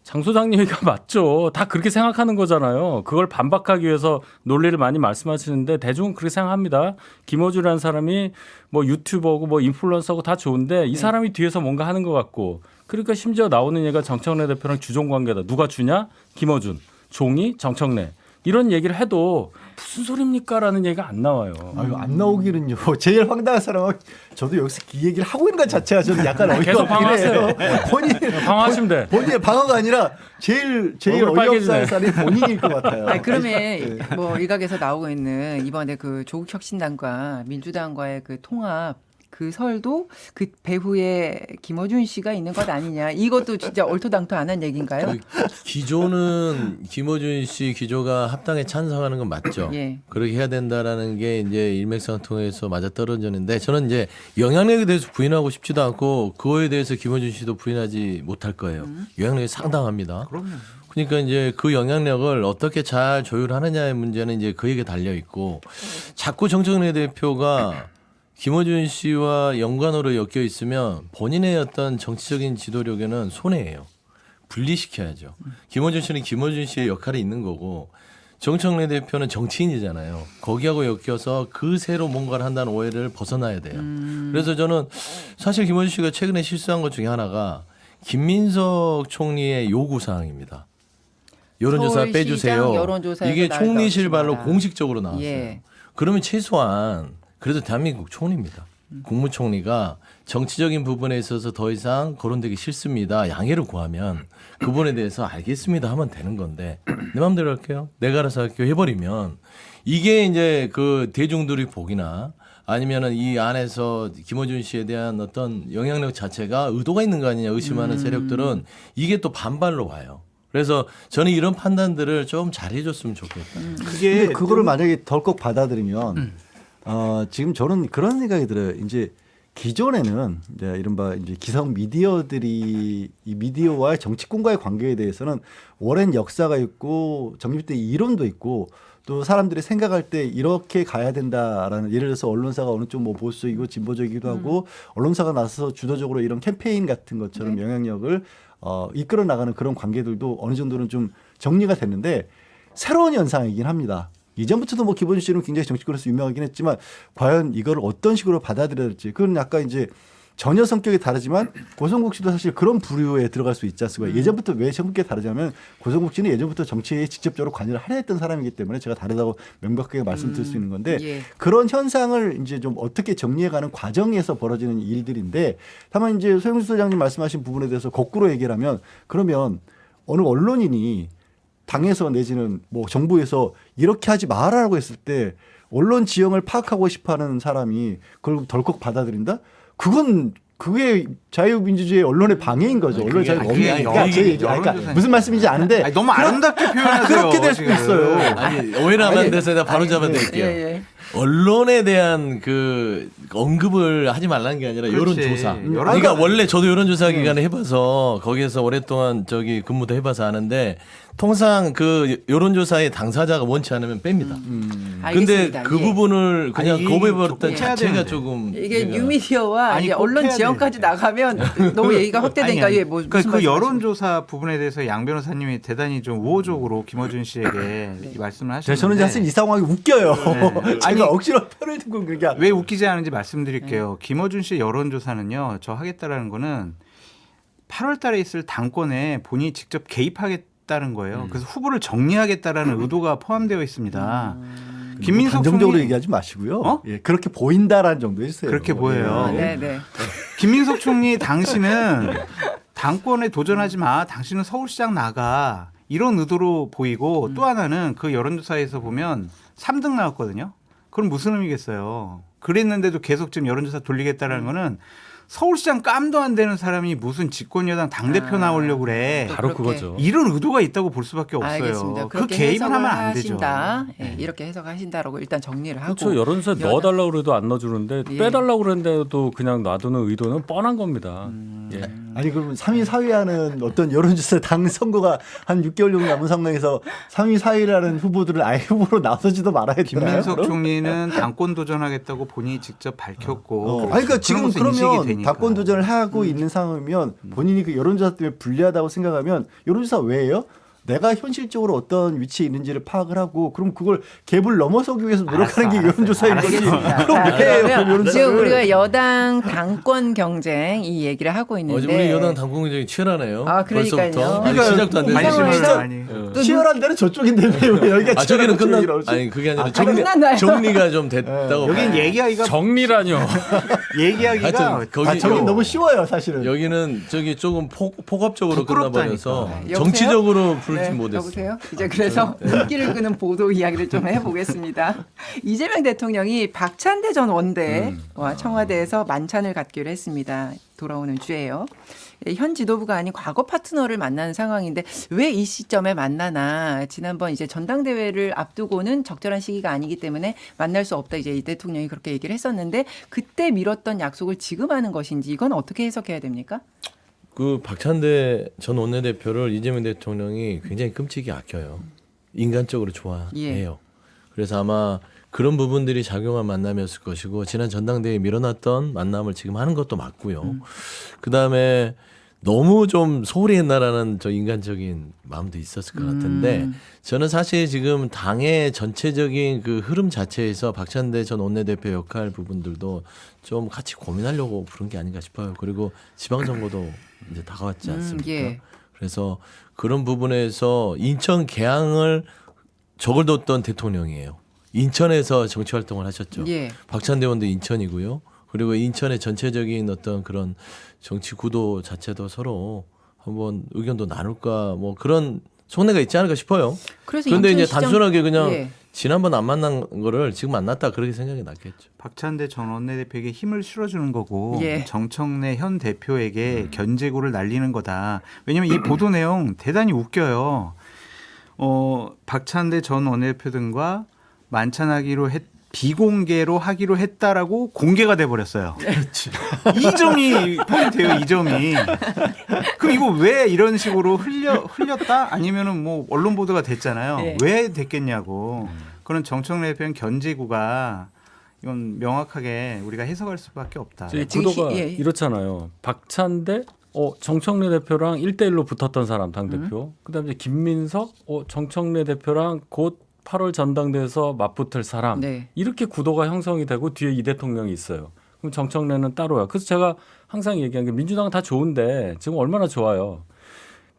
장 소장님 얘기가 맞죠. 다 그렇게 생각하는 거잖아요. 그걸 반박하기 위해서 논리를 많이 말씀하시는데 대중은 그렇게 생각합니다. 김어준이라는 사람이 뭐 유튜버고 뭐 인플루언서고 다 좋은데 이 사람이 뒤에서 뭔가 하는 것 같고 그러니까 심지어 나오는 얘가 정청래 대표랑 주종관계다. 누가 주냐? 김어준, 종이, 정청래. 이런 얘기를 해도 무슨 소리입니까라는 얘기가 안 나와요. 아유, 안 나오기는요. 제일 황당한 사람은 저도 여기서 이 얘기를 하고 있는 것 자체가 저는 약간 어이가 계속 없긴 방어하세요. 해요. 본인 방어하시면 돼. 본인의 방어가 아니라 제일 얼굴 어이없어할 빨개지네. 사람이 본인일 것 같아요. 아니, 그러면 뭐 일각에서 나오고 있는 이번에 그 조국혁신당과 민주당과의 그 통합 그 설도 그 배후에 김어준 씨가 있는 것 아니냐. 이것도 진짜 얼토당토 안 한 얘기인가요? 기조는 김어준 씨 기조가 합당에 찬성하는 건 맞죠. 예. 그렇게 해야 된다라는 게 이제 일맥상통해서 맞아 떨어졌는데 저는 이제 영향력에 대해서 부인하고 싶지도 않고 그거에 대해서 김어준 씨도 부인하지 못할 거예요. 영향력이 상당합니다. 그럼요. 그러니까 이제 그 영향력을 어떻게 잘 조율하느냐의 문제는 이제 그에게 달려 있고 자꾸 정청래 대표가 김어준 씨와 연관으로 엮여 있으면 본인의 어떤 정치적인 지도력에는 손해예요. 분리시켜야죠. 김어준 씨는 김어준 씨의 역할이 있는 거고 정청래 대표는 정치인이잖아요. 거기하고 엮여서 그 새로 뭔가를 한다는 오해를 벗어나야 돼요. 그래서 저는 사실 김어준 씨가 최근에 실수한 것 중에 하나가 김민석 총리의 요구 사항입니다. 여론조사 서울시장 빼주세요. 여론조사에서 이게 나올 총리실발로 것이다. 공식적으로 나왔어요. 예. 그러면 최소한 그래도 대한민국 총리입니다. 국무총리가 정치적인 부분에 있어서 더 이상 거론되기 싫습니다. 양해를 구하면 그 부분에 대해서 알겠습니다 하면 되는 건데 내 마음대로 할게요. 내가 알아서 할게요 해버리면 이게 이제 그 대중들이 보기나 아니면은 이 안에서 김어준 씨에 대한 어떤 영향력 자체가 의도가 있는 거 아니냐 의심하는 세력들은 이게 또 반발로 와요. 그래서 저는 이런 판단들을 좀 잘해줬으면 좋겠다. 근데 그거를 만약에 덜컥 받아들이면 지금 저는 그런 생각이 들어요. 이제 기존에는 이제 이른바 이제 기성 미디어들이 이 미디어와의 정치권과의 관계에 대해서는 오랜 역사가 있고 정립된 이론도 있고 또 사람들이 생각할 때 이렇게 가야 된다라는 예를 들어서 언론사가 어느 쪽 뭐 보수적이고 진보적이기도 하고 언론사가 나서서 주도적으로 이런 캠페인 같은 것처럼 영향력을 이끌어 나가는 그런 관계들도 어느 정도는 좀 정리가 됐는데 새로운 현상이긴 합니다. 이전부터도 뭐 김어준 씨는 굉장히 정치권에서 유명하긴 했지만 과연 이걸 어떤 식으로 받아들여야 될지 그건 약간 이제 전혀 성격이 다르지만 고성국 씨도 사실 그런 부류에 들어갈 수 있지 않습니까? 예전부터 왜 성격이 다르냐면 고성국 씨는 예전부터 정치에 직접적으로 관여를 하려 했던 사람이기 때문에 제가 다르다고 명백하게 말씀드릴 수 있는 건데 예. 그런 현상을 이제 좀 어떻게 정리해가는 과정에서 벌어지는 일들인데 다만 이제 소영수 소장님 말씀하신 부분에 대해서 거꾸로 얘기를 하면 그러면 어느 언론인이 당에서 내지는 뭐 정부에서 이렇게 하지 말아라고 했을 때 언론 지형을 파악하고 싶어하는 사람이 그걸 덜컥 받아들인다? 그게 자유민주주의 언론의 방해인 거죠. 언론 자유가 그게 없는. 그러니까 제 얘기, 그러니까 무슨 말씀인지 아는데 아니, 너무 아름답게 표현하세요. 그렇게 될 수도 지금. 있어요. 아니 오해를 하면 안 돼서 내가 바로 예, 잡아드릴게요. 예. 언론에 대한 그 언급을 하지 말라는 게 아니라 그렇지. 여론조사. 여론- 그러니까 원래 저도 여론조사 기간에 해봐서 거기에서 오랫동안 저기 근무도 해봐서 아는데 통상 그 여론조사의 당사자가 원치 않으면 뺍니다. 근데 알겠습니다. 그 예. 부분을 그냥 아니, 거부해버렸던 해야 자체가 되는데. 조금 이게 내가- 뉴미디어와 아니, 이제 꼭 언론 해야 지형까지 돼. 나가면 너무 얘기가 확대되니까 아니, 예, 뭐 그러니까 무슨 그 말씀하시는 여론조사 부분에 대해서 양 변호사님이 대단히 좀 우호적으로 김어준 씨에게 이 말씀을 하셨는데 저는 사실 이 상황이 웃겨요. 네. 제가 아니, 억지로 편을 듣고 그러니까 왜 웃기지 않은지 말씀드릴게요. 김어준 씨 여론조사는요. 저 하겠다라는 거는 8월 달에 있을 당권에 본인이 직접 개입하겠다는 거예요. 그래서 후보를 정리하겠다라는 의도가 포함되어 있습니다. 김민석 감정적으로 총리 얘기하지 마시고요. 어? 예, 그렇게 보인다라는 정도 해주세요. 그렇게 보여요. 네, 네. 김민석 총리 당신은 당권에 도전하지 마. 당신은 서울시장 나가. 이런 의도로 보이고 또 하나는 그 여론조사에서 보면 3등 나왔거든요. 그럼 무슨 의미겠어요. 그랬는데도 계속 지금 여론조사 돌리겠다라는 거는 서울시장 깜도 안 되는 사람이 무슨 집권여당 당대표 나오려고 그래. 바로 그렇게. 그거죠. 이런 의도가 있다고 볼 수밖에 없어요. 알겠습니다. 그 그렇게 개입을 해석을 하면 안 되죠. 하신다. 예, 이렇게 해석하신다라고 일단 정리를 하고. 그렇죠. 여론조사에 여당- 넣어달라고 그래도 안 넣어주는데 예. 빼달라고 그랬는데도 그냥 놔두는 의도는 뻔한 겁니다. 예. 아니 그러면 3위 4위하는 어떤 여론조사 당 선거가 한 6개월 정도 남은 상황에서 3위 4위라는 후보들을 아예 후보로 나서지도 말아야 되나요? 김민석 총리는 당권 도전하겠다고 본인이 직접 밝혔고. 아니 그러니까 지금 그런 것도 인식이 그러면 되니까. 당권 도전을 하고 있는 상황이면 본인이 그 여론조사 때문에 불리하다고 생각하면 여론조사 왜예요? 내가 현실적으로 어떤 위치에 있는지를 파악을 하고 그럼 그걸 갭을 넘어서기 위해서 노력하는 게 여론조사인 거지. 알겠습니다. 그럼 자, 왜 해요? 그러면 여론조사를? 지금 우리가 여당 당권 경쟁 이 얘기를 하고 있는데 어제 우리 여당 당권 경쟁이 치열하네요. 아, 그러니까요. 벌써부터 아직 그러니까 시작도 안 관심을 됐는데. 시작- 많이. 또 치열한 데는 저쪽인데 왜 여기가 아 저기는 끝난 얘기를 하지? 아니 그게 아니라 아, 끝났나요? 정리가 좀 됐다고. 여긴 봐요. 얘기하기가 정리라뇨. 얘기하기가 하여튼 거기 아 저긴 너무 쉬워요 사실은. 여기는 저기 조금 폭압적으로 부끄럽다니까. 끝나버려서 여보세요? 정치적으로 부르지 네, 못했어. 여보세요? 이제 그래서 눈길을 끄는 보도 이야기를 좀 해보겠습니다. 이재명 대통령이 박찬대 전 원대와 청와대에서 만찬을 갖기로 했습니다. 돌아오는 주에요. 현 지도부가 아닌 과거 파트너를 만나는 상황인데 왜 이 시점에 만나나. 지난번 이제 전당대회를 앞두고는 적절한 시기가 아니기 때문에 만날 수 없다. 이제 이 대통령이 그렇게 얘기를 했었는데 그때 미뤘던 약속을 지금 하는 것인지 이건 어떻게 해석해야 됩니까? 그 박찬대 전 원내대표를 이재명 대통령이 굉장히 끔찍이 아껴요. 인간적으로 좋아해요. 예. 그래서 아마 그런 부분들이 작용한 만남이었을 것이고 지난 전당대회에 밀어놨던 만남을 지금 하는 것도 맞고요. 그다음에 너무 좀 소홀히 했나라는 저 인간적인 마음도 있었을 것 같은데 저는 사실 지금 당의 전체적인 그 흐름 자체에서 박찬대 전 원내대표 역할 부분들도 좀 같이 고민하려고 부른 게 아닌가 싶어요. 그리고 지방선거도 이제 다가왔지 않습니까? 예. 그래서 그런 부분에서 인천 계양을 적을 뒀던 대통령이에요. 인천에서 정치 활동을 하셨죠. 예. 박찬대 의원도 인천이고요. 그리고 인천의 전체적인 어떤 그런 정치 구도 자체도 서로 한번 의견도 나눌까 뭐 그런 속내가 있지 않을까 싶어요. 그래서 그런데 이제 인천 시장- 단순하게 그냥 예. 지난번 안 만난 거를 지금 만났다 그렇게 생각이 났겠죠. 박찬대 전 원내대표에게 힘을 실어주는 거고 예. 정청래 현 대표에게 견제구를 날리는 거다. 왜냐하면 이 보도 내용 대단히 웃겨요. 박찬대 전 원내대표 등과 만찬하기로 비공개로 하기로 했다라고 공개가 돼 버렸어요. 이 점이 포인트예요. 이 점이. 그럼 이거 왜 이런 식으로 흘렸다? 아니면은 뭐 언론 보도가 됐잖아요. 네. 왜 됐겠냐고. 그런 정청래 대표는 견제구가 이건 명확하게 우리가 해석할 수밖에 없다. 지금 지금 구도가 예. 이렇잖아요. 박찬대 정청래 대표랑 1대1로 붙었던 사람 당대표. 그다음에 이제 김민석 정청래 대표랑 곧 8월 전당대회에서 맞붙을 사람. 네. 이렇게 구도가 형성이 되고 뒤에 이 대통령이 있어요. 그럼 정청래는 따로야. 그래서 제가 항상 얘기한 게 민주당은 다 좋은데 지금 얼마나 좋아요.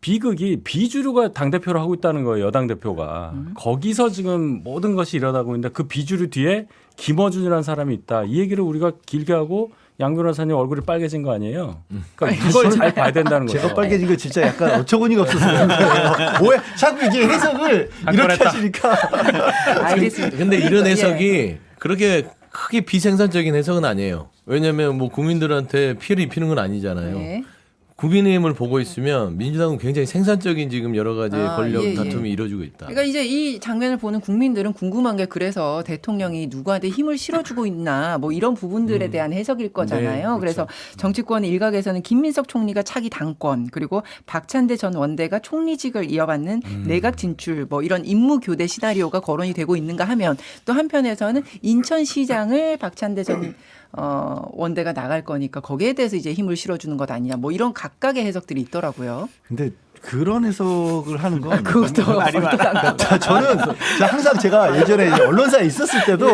비극이 비주류가 당대표를 하고 있다는 거예요. 여당 대표가. 거기서 지금 모든 것이 일어나고 있는데 그 비주류 뒤에 김어준이라는 사람이 있다. 이 얘기를 우리가 길게 하고 양 변호사님 얼굴이 빨개진 거 아니에요? 그러니까 이걸 잘 봐야 된다는 거죠. 제가 빨개진 거 진짜 약간 어처구니가 없어서 그런 거예요. 뭐야? 자꾸 이게 해석을 이렇게 했다. 하시니까. 알겠습니다. 근데 이런 예. 해석이 그렇게 크게 비생산적인 해석은 아니에요. 왜냐하면 뭐 국민들한테 피해를 입히는 건 아니잖아요. 예. 국민의힘을 보고 있으면 민주당은 굉장히 생산적인 지금 여러 가지 권력 예, 예. 다툼이 이루어지고 있다. 그러니까 이제 이 장면을 보는 국민들은 궁금한 게 그래서 대통령이 누구한테 힘을 실어주고 있나 뭐 이런 부분들에 대한 해석일 거잖아요. 네, 그렇죠. 그래서 정치권 일각에서는 김민석 총리가 차기 당권 그리고 박찬대 전 원대가 총리직을 이어받는 내각 진출 뭐 이런 임무 교대 시나리오가 거론이 되고 있는가 하면 또 한편에서는 인천시장을 박찬대 전 원대가 나갈 거니까 거기에 대해서 이제 힘을 실어주는 것 아니냐 뭐 이런 각각의 해석들이 있더라고요. 근데 그런 해석을 하는 건 그것도 저는 항상 제가 예전에 이제 언론사에 있었을 때도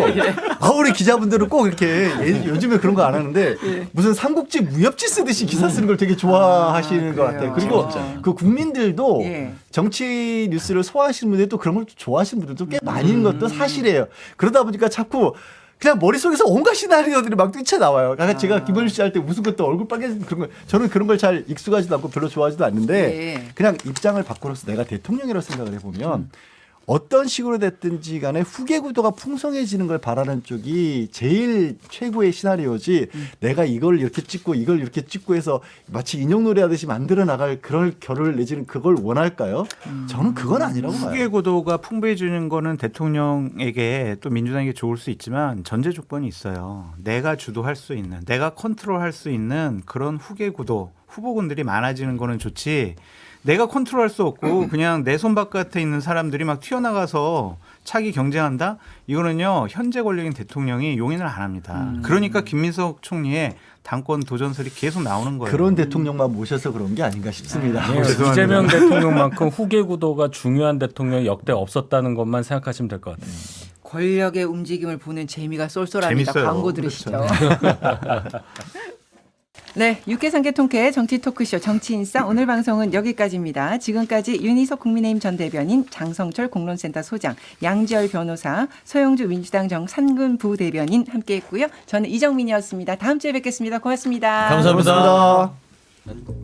우리 기자분들은 꼭 이렇게 요즘에 그런 거 안 하는데 무슨 삼국지 무협지 쓰듯이 기사 쓰는 걸 되게 좋아하시는 것 같아요. 그리고 그 국민들도 예. 정치 뉴스를 소화하시는 분들이 또 그런 걸 좋아하시는 분들도 꽤 많이 있는 것도 사실이에요. 그러다 보니까 자꾸 그냥 머릿속에서 온갖 시나리오들이 막 뛰쳐나와요. 아까 제가 김원준 씨 할 때 무슨 것도 얼굴 빨개지는 그런 거 저는 그런 걸 잘 익숙하지도 않고 별로 좋아하지도 않는데 예. 그냥 입장을 바꾸어서 내가 대통령이라고 생각을 해보면 어떤 식으로 됐든지 간에 후계 구도가 풍성해지는 걸 바라는 쪽이 제일 최고의 시나리오지 내가 이걸 이렇게 찍고 이걸 이렇게 찍고 해서 마치 인형 놀이 하듯이 만들어 나갈 그럴 결을 내지는 그걸 원할까요? 저는 그건 아니라고 봐요. 후계 구도가 풍부해지는 거는 대통령에게 또 민주당에게 좋을 수 있지만 전제 조건이 있어요. 내가 주도할 수 있는, 내가 컨트롤할 수 있는 그런 후계 구도, 후보군들이 많아지는 거는 좋지. 내가 컨트롤할 수 없고 그냥 내 손 바깥에 있는 사람들이 막 튀어나가서 차기 경쟁한다? 이거는요 현재 권력인 대통령이 용인을 안 합니다. 그러니까 김민석 총리의 당권 도전설이 계속 나오는 거예요. 그런 대통령만 모셔서 그런 게 아닌가 싶습니다. 네, 이재명 대통령만큼 후계 구도가 중요한 대통령이 역대 없었다는 것만 생각하시면 될 것 같아요. 권력의 움직임을 보는 재미가 쏠쏠합니다. 재밌어요. 광고 들으시죠. 네, 육개상계 통쾌 정치 토크쇼 정치인싸 오늘 방송은 여기까지입니다. 지금까지 윤희석 국민의힘 전 대변인, 장성철 공론센터 소장, 양지열 변호사, 서영주 민주당 정산근 부대변인 함께했고요. 저는 이정민이었습니다. 다음 주에 뵙겠습니다. 고맙습니다. 감사합니다. 고맙습니다.